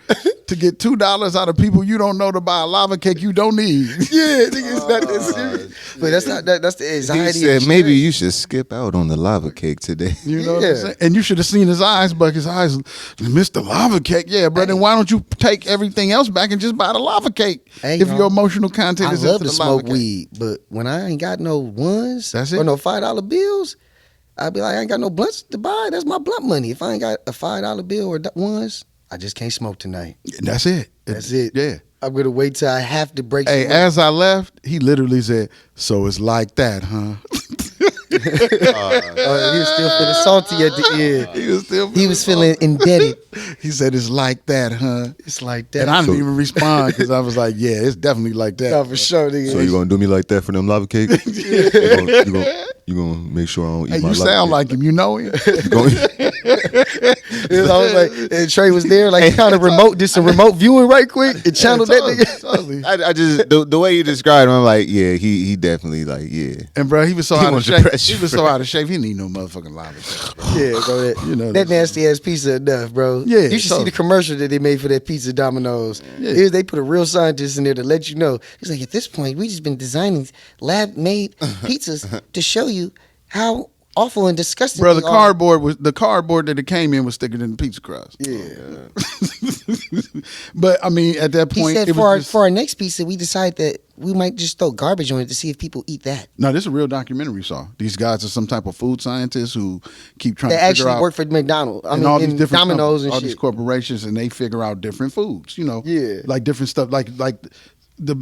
to get $2 out of people you don't know to buy a lava cake you don't need. Yeah, nigga, it's not that serious. But that's not that. That's the anxiety. He said and maybe stress. you should skip out on the lava cake today. You know what I'm saying? And you should have seen his eyes, but his eyes, Mr. Lava Cake. Yeah, bro. Then why don't you take everything else back and just buy the lava cake? Hey, if y'all, your emotional content I is love into to the lava smoke cake. weed, but when I ain't got no ones That's or it? no $5 bills, I be like, I ain't got no blunts to buy. That's my blunt money. If I ain't got a $5 bill or ones, I just can't smoke tonight. That's it. That's it. Yeah. I'm gonna wait till I have to break. Hey, some as I left, he literally said, "So it's like that, huh?" he was still feeling salty at the end. He was feeling indebted. He said, "It's like that, huh?" It's like that. And I didn't even respond because I was like, "Yeah, it's definitely like that." No, for sure, nigga. So you gonna do me like that for them lava cakes? You gonna make sure I don't eat Hey, my you lava sound cake? like him. You know him. You gonna- I was like, and Trey was there, like kind of remote, did some remote viewing right quick and channeled that nigga. Totally. I just the way you described him, I'm like, yeah, he definitely like, yeah. And bro, he was so He out of wants to shape. press He you was for so it. out of shape. He didn't need no motherfucking lava cake. Yeah, bro. That, You know that this. nasty ass pizza enough, bro. Yeah, you should see totally. the commercial that they made for that pizza Domino's. Yeah. They put a real scientist in there to let you know. He's like, at this point, we just been designing lab-made pizzas to show you how awful and disgusting. Bro, they the are. cardboard that it came in was thicker than the pizza crust. Yeah. But I mean, at that He point, said it for our, was just, for our next pizza, we decided that we might just throw garbage on it to see if people eat that. no, this is a real documentary we saw. These guys are some type of food scientists who keep trying They to figure actually out work for McDonald's. I and mean, all these in different Domino's companies, and all shit. these corporations, and they figure out different foods. You know, Yeah. like different stuff. Like the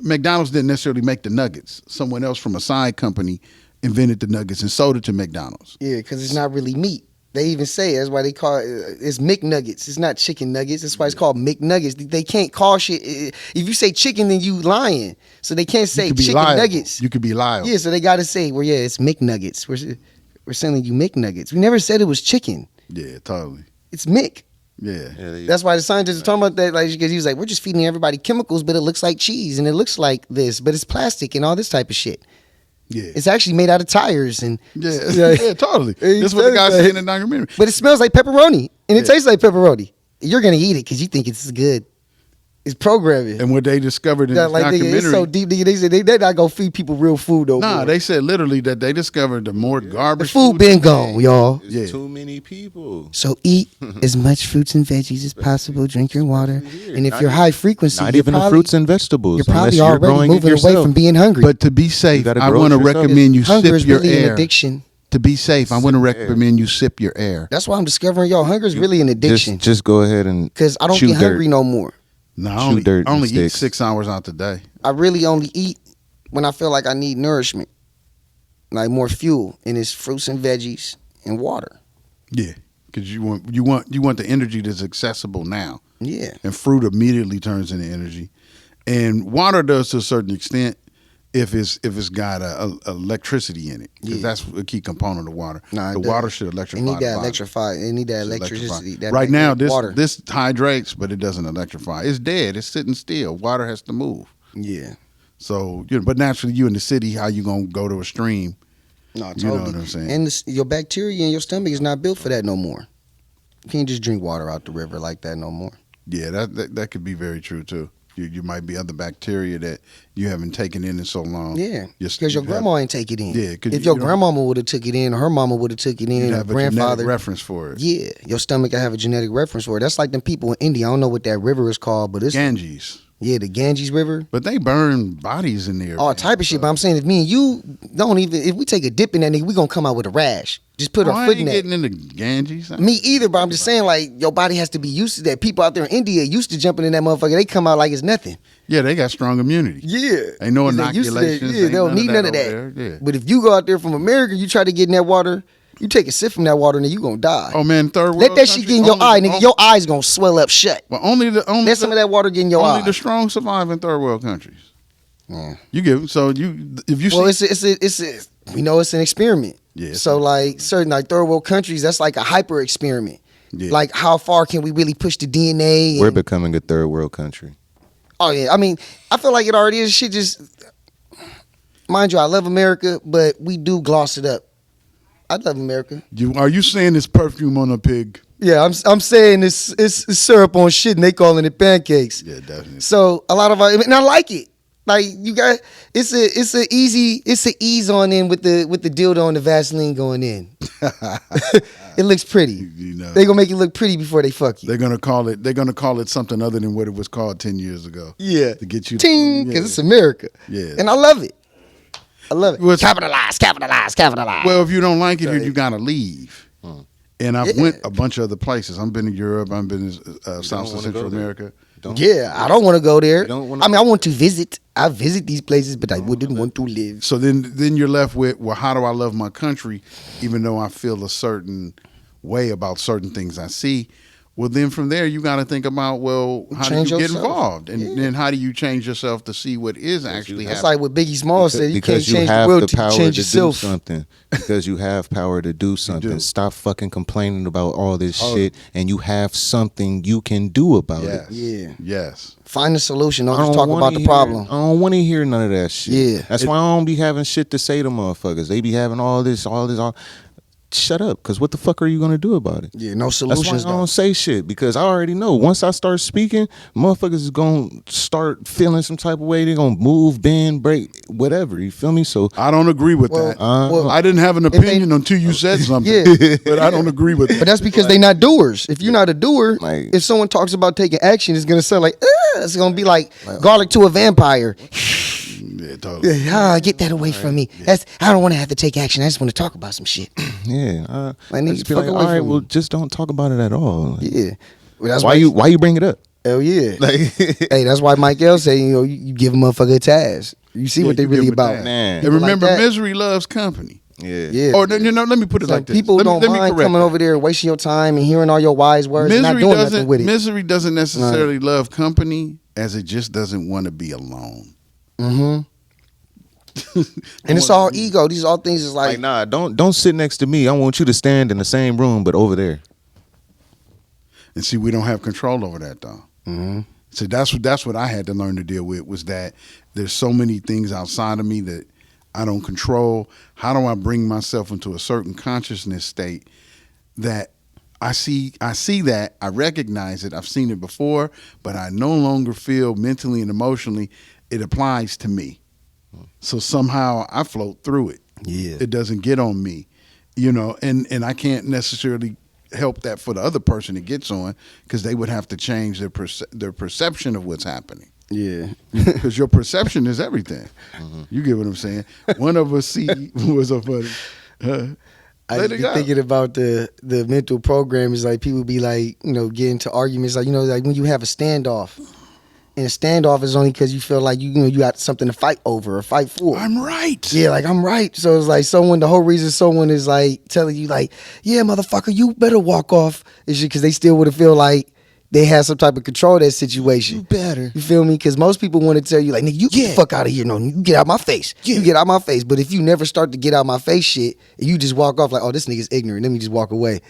McDonald's didn't necessarily make the nuggets. Someone else from a side company invented the nuggets and sold it to McDonald's. Yeah, because it's not really meat. They even say that's why they call it. It's McNuggets. It's not chicken nuggets. That's why it's called McNuggets. They can't call shit. If you say chicken, then you lying. So they can't You say could be chicken liable. nuggets. You could be liable. Yeah, so they got to say, well, yeah, it's McNuggets. We're selling you McNuggets. We never said it was chicken. Yeah, totally. It's Mick. Yeah. That's why the scientists are talking about that, like, because he was like, we're just feeding everybody chemicals, but it looks like cheese and it looks like this, but it's plastic and all this type of shit. Yeah. It's actually made out of tires and Yeah, totally. That's what the guy said in the documentary. But it smells like pepperoni and it tastes like pepperoni. You're gonna eat it because you think it's good. It's programming. And what they discovered in this documentary, it's so deep. They said they not gonna feed people real food though. Nah, they said literally that they discovered the more the garbage food been gone, y'all. It's too many people. So eat as much fruits and veggies as possible. Drink your water, and if Not you're even- high frequency, Not you're even the probably- fruits and vegetables. You're probably unless you're already growing it moving away yourself. from being hungry. But to be safe, gotta I grow want to it yourself. recommend you Hunger sip is your really an air. addiction. To be safe, I want to Sip air. recommend you sip your air. That's why I'm discovering y'all hunger is really an addiction. Just go ahead and Because I don't chew get hungry dirt. no more. No, Chew dirt I only and eat sticks. 6 hours out the day. I really only eat when I feel like I need nourishment, like more fuel, and it's fruits and veggies and water. Yeah, because you want the energy that's accessible now, Yeah, and fruit immediately turns into energy, and water does to a certain extent if it's got a electricity in it, because Yeah. that's a key component of water. Nah, it the does. water should it electrify. need the that body. electrify. It need that Should electricity. electrify. That Right now, water. this hydrates, but it doesn't electrify. It's dead. It's sitting still. Water has to move. Yeah, So, but naturally, you in the city, how you gonna go to a stream? no, You totally. know what I'm saying? And your bacteria in your stomach is not built for that no more. You can't just drink water out the river like that no more. Yeah, that could be very true too. You might be other bacteria that you haven't taken in so long. Yeah, Just- because your you have- grandma ain't take it in. Yeah, 'cause if you your don't- grandmama would have took it in, or her mama would have took it in, You'd or have a genetic grandfather. reference for it. Yeah, your stomach can have a genetic reference for it. That's like them people in India. I don't know what that river is called, but it's Ganges. yeah, the Ganges River. But they burn bodies in there. All man. type of shit. But I'm saying if me and you don't even, if we take a dip in that nigga, we gonna come out with a rash. Just put Oh, our I foot in ain't that. getting into Ganges. Me either, but I'm just saying like your body has to be used to that. People out there in India used to jumping in that motherfucker. They come out like it's nothing. Yeah, they got strong immunity. Yeah, Ain't no 'Cause they used to that. inoculations, Yeah, ain't they don't none need of none of that that. over there. Yeah. But if you go out there from America, you try to get in that water, you take a sip from that water, and then you gonna die. Oh man, third world Let that shit countries, get in your only- eye, nigga. Your eyes gonna swell up shut. Well, only Let some of that water get in your only eye. the strong survive in third world countries. Yeah. You give so you if you Well, see it's we know it's an experiment. Yeah, it's So like certain like third world countries, that's like a hyper experiment. Yeah. Like how far can we really push the DNA? We're and- becoming a third world country. oh yeah, I mean, I feel like it already is. Shit, just mind you, I love America, but we do gloss it up. I love America. are you saying it's perfume on a pig? Yeah, I'm saying it's syrup on shit, and they calling it pancakes. Yeah, definitely. So a lot of and I like it. Like you got, it's a ease on in with the dildo and the Vaseline going in. It looks pretty. You know. They gonna make you look pretty before they fuck you. They're gonna call it something other than what it was called 10 years ago. Yeah, To get you ting, because it's America. Yeah. and I love it. I love it. Well, it's- Capitalize. Well, if you don't like it, you gotta leave. Hmm. And I've Yeah. went a bunch of other places. I've been to Europe. I've been to South and wanna Central go there. America. Don't, Yeah, I don't want to go there. You don't wanna I mean, I go want to visit. I visit these places, but I wouldn't want to live. So then you're left with, well, how do I love my country, even though I feel a certain way about certain things I see? Well, then from there you got to think about, well, how do you Change get yourself. involved, and then how do you change yourself to see what is actually That's happening? like what Biggie Smalls said. You can't because you change the have world the till you power change to yourself. do something. Because you have power to do something. do. Stop fucking complaining about all this shit, and you have something you can do about Yes. it. Yeah. Yes. Find the solution. Don't I just talk wanna about the hear- problem. I don't want to hear none of that shit. Yeah. That's why I don't be having shit to say to motherfuckers. They be having all this. Shut up, because what the fuck are you gonna do about it? Yeah, no That's why solutions. I though. don't say shit, because I already know once I start speaking, motherfuckers is gonna start feeling some type of way. They're gonna move, bend, break, whatever. You feel me? So I don't agree with Well, that. well, I didn't have an they- opinion until you said something. Yeah. But I don't agree with that. But that's because they not doers. If you're not a doer, Like- if someone talks about taking action, it's gonna sound like it's gonna be like garlic to a vampire. Yeah, totally. Yeah, get that away from me. That's I don't want to have to take action. I just want to talk about some shit. yeah, Like, I nigga, just be fuck like, away all right, from well, me. just don't talk about it at all. Like, Yeah, well, that's why you bring it up? Hell yeah. Like, Hey, that's why Mike L say you give a motherfucker a task. You see what they you give really them a about. task. Man. And People like remember, that. misery loves company. yeah, Yeah. Or let me put it So like this. people Let me- don't let me mind correct coming that. over there and wasting your time and hearing all your wise words and not doing nothing with it. Misery doesn't necessarily love company, as it just doesn't want to be alone. Mm-hmm. And it's all ego. These are all things is like, like nah, don't sit next to me. I want you to stand in the same room, but over there. And see, we don't have control over that though. Mm-hmm. So that's what I had to learn to deal with, was that there's so many things outside of me that I don't control. How do I bring myself into a certain consciousness state that I see that, I recognize it, I've seen it before, but I no longer feel mentally and emotionally it applies to me. So somehow I float through it. Yeah. It doesn't get on me, and I can't necessarily help that for the other person it gets on, because they would have to change their perception of what's happening. Yeah. Because your perception is everything. You get what I'm saying? One of us was so funny. I be thinking about the mental program is like people be like, get into arguments like, like when you have a standoff. And a standoff is only because you feel like you got something to fight over or fight for. I'm right. Yeah, like I'm right. So it's like the whole reason someone is like telling you like, yeah, motherfucker, you better walk off is because they still would have feel like they had some type of control of that situation. You better. You feel me? Because most people want to tell you like, nigga, you get the fuck out of here. No, you get out my face. Yeah. You get out my face. But if you never start to get out my face shit, and you just walk off like, oh, this nigga's ignorant, let me just walk away.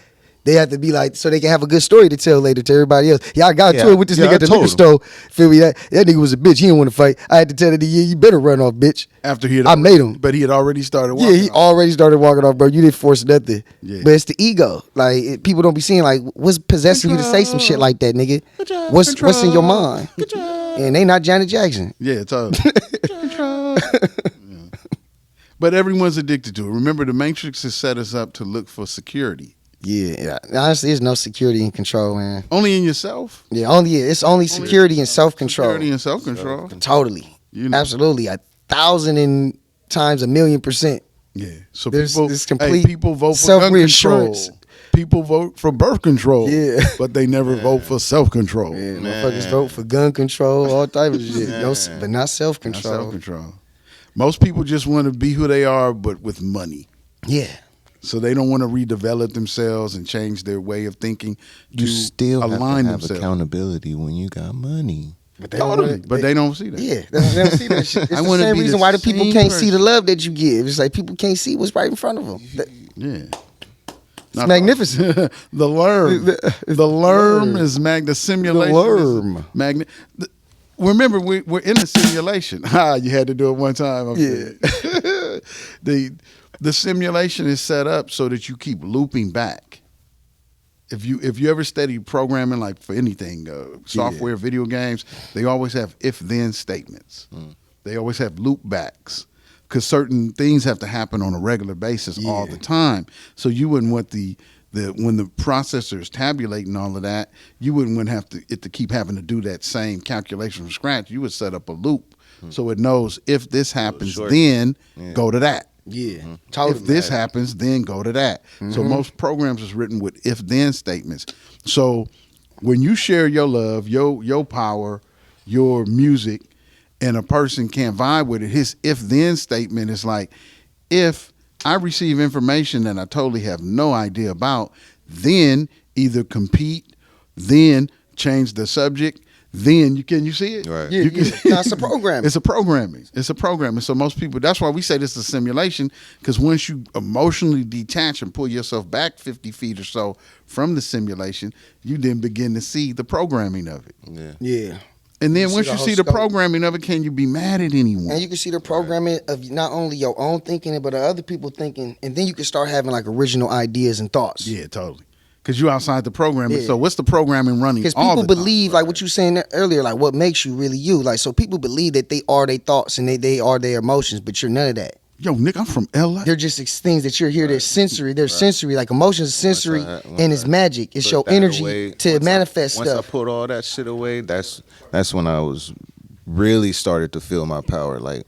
They have to be like, so they can have a good story to tell later to everybody else. Yeah, I got into it with this nigga at the liquor store. Feel me? That nigga was a bitch. He didn't want to fight. I had to tell him, yeah, you better run off, bitch. After I made him. But he had already started walking off. Yeah, he already started walking off, bro. You didn't force nothing. Yeah. But it's the ego. Like, people don't be seeing, like, what's possessing you to say some shit like that, nigga? What's in your mind? And they not Janet Jackson. Yeah, totally. Control. Yeah. But everyone's addicted to it. Remember, the Matrix has set us up to look for security. Yeah, honestly, there's no security and control, man. Only in yourself? Yeah, it's only security and self-control. Security and self-control. Totally. Absolutely. 1,000 times 1,000,000%. Yeah. So there's complete people vote for gun control. self-reassurance. People vote for birth control. Yeah. But they never vote for self-control. Yeah, motherfuckers vote for gun control, all type of shit. But not self-control. Not self-control. Most people just want to be who they are, but with money. Yeah. So they don't want to redevelop themselves and change their way of thinking. You still align have to have accountability when you got money. But they don't see that. Yeah, they don't see that shit. It's the same reason why the people can't see the love that you give. It's like people can't see what's right in front of them. Yeah. It's magnificent. The lerm. The lerm is the simulation. The lerm. Remember, we're in a simulation. You had to do it one time. The simulation is set up so that you keep looping back. If you ever study programming, like for anything, software, video games, they always have if-then statements. They always have loop backs, because certain things have to happen on a regular basis all the time. So you wouldn't want when the processor is tabulating all of that, you wouldn't want it to keep having to do that same calculation from scratch. You would set up a loop so it knows if this happens, then go to that. Yeah, totally. If this happens, then go to that. So most programs is written with if-then statements. So when you share your love, your power, your music, and a person can't vibe with it, his if-then statement is like, if I receive information that I totally have no idea about, then either compete, then change the subject, then can you see it? Right. Yeah, that's a programming. It's a programming. So most people, that's why we say this is a simulation, because once you emotionally detach and pull yourself back 50 feet or so from the simulation, you then begin to see the programming of it. Yeah. And then once you see the programming of it, can you be mad at anyone? And you can see the programming of not only your own thinking, but other people thinking, and then you can start having like original ideas and thoughts. Yeah, totally. Because you're outside the programming. Yeah. So what's the programming running? Because people believe, like what you were saying earlier, like what makes you really you. Like, so people believe that they are their thoughts and they are their emotions, but you're none of that. Yo, Nick, I'm from LA. They're just things that you're here. They're sensory. They're sensory. Like emotions are sensory, and it's magic. It's your energy to manifest stuff. Once I put all that shit away, that's when I was really started to feel my power. Like,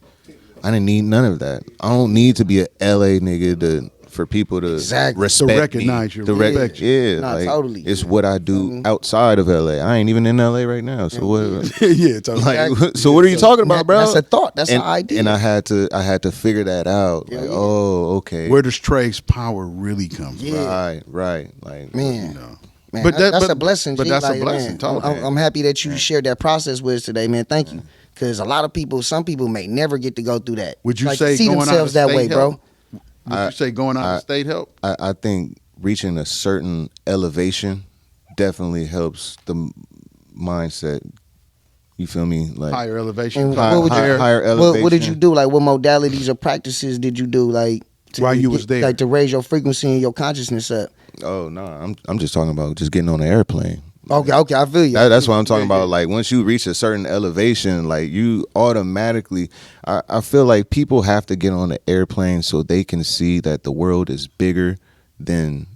I didn't need none of that. I don't need to be a LA nigga for people to respect to recognize me. You. Like, totally. It's what I do outside of LA. I ain't even in LA right now. So what? Yeah, totally. Like, so what are you talking about, bro? That's a thought. That's an idea. And I had to figure that out. Like, oh, okay. Where does Trey's power really come from? Right. Like, man. you know. Man, that's a blessing. But that's a blessing. I'm happy that you shared that process with us today, man. Thank you. Because a lot of people, some people may never get to go through that. Would you like, say see going themselves out of that way, help? bro? Would you say going out of state help? I think reaching a certain elevation definitely helps the mindset. You feel me? Like higher elevation. And higher elevation. What did you do? Like, what modalities or practices did you do? Like, while you was there, like to raise your frequency and your consciousness up. Oh no, I'm just talking about just getting on the airplane. Okay, I feel you. That's what I'm talking about. Like once you reach a certain elevation, like you automatically, I feel like people have to get on the airplane so they can see that the world is bigger than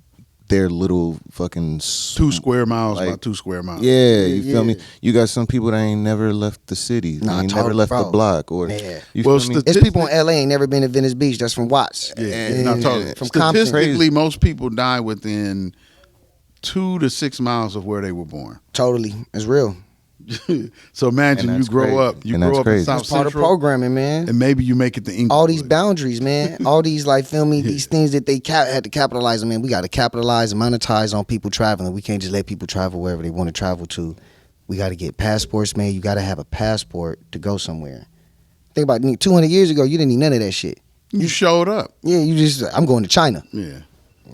their little fucking 2 square miles, like, about 2 square miles. Yeah, you feel me? You got some people that ain't never left the city, Nah, ain't never left the block, or you well, feel me? It's people in LA ain't never been to Venice Beach. That's from Watts. From statistically, most people die within 2 to 6 miles of where they were born. Totally, it's real. So imagine you grow up in South That's part Central, of programming, man. and maybe you make it to England. All these boundaries, man. All these, like, feel me, these things that they had to capitalize on, man. We got to capitalize and monetize on people traveling. We can't just let people travel wherever they want to travel to. We got to get passports, man. You got to have a passport to go somewhere. Think about 200 years ago, you didn't need none of that shit. You showed up. Yeah, you just, I'm going to China. Yeah.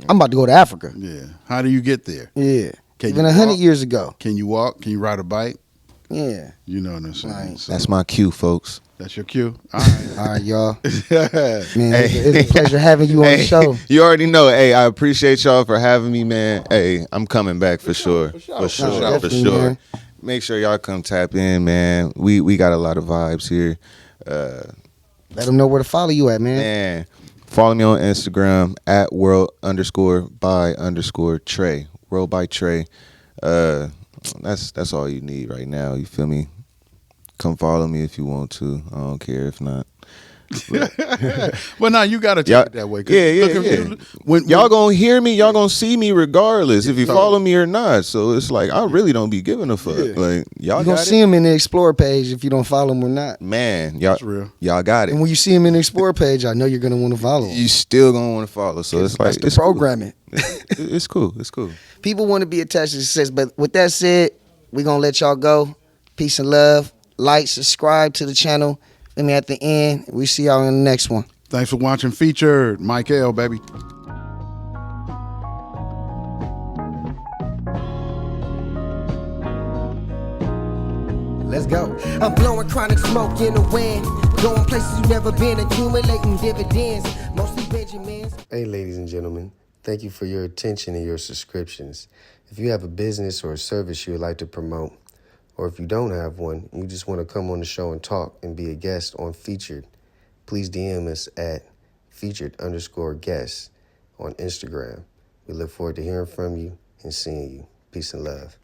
I'm about to go to Africa. Yeah. How do you get there? Yeah. Can Even you 100 walk? years ago. Can you walk? Can you ride a bike? Yeah. You know what I'm saying? Right. So That's my cue, folks. that's your cue. All right. All right, y'all. Yeah. Man, it's a pleasure having you on the show. You already know. Hey, I appreciate y'all for having me, man. Hey, I'm coming back for sure. For sure. Definitely, man. Make sure y'all come tap in, man. We got a lot of vibes here. Let them know where to follow you at, man. Man, follow me on Instagram at world_by_Trey. World by Trey. That's all you need right now. You feel me? Come follow me if you want to. I don't care if not. Well, now you got to take it that way. Yeah. When y'all gonna hear me, y'all gonna see me regardless if you follow me or not. So it's like I really don't be giving a fuck. Like y'all You got gonna see it. him in the Explore page if you don't follow him or not. Man, y'all, That's real. y'all got it. And when you see him in the Explore page, I know you're gonna want to follow him. You still gonna want to follow. So it's like That's the it's programming. Cool. It's cool. It's cool. People want to be attached to success, but with that said, we're gonna let y'all go. Peace and love. Like, subscribe to the channel. Let me at the end. We see y'all in the next one. Thanks for watching Featured. Mike L, baby. Let's go. I'm blowing chronic smoke in the wind, going places you've never been, accumulating dividends, mostly Benjamins. Hey, ladies and gentlemen, thank you for your attention and your subscriptions. If you have a business or a service you would like to promote, or if you don't have one, and you just want to come on the show and talk and be a guest on Featured, please DM us at featured_guest on Instagram. We look forward to hearing from you and seeing you. Peace and love.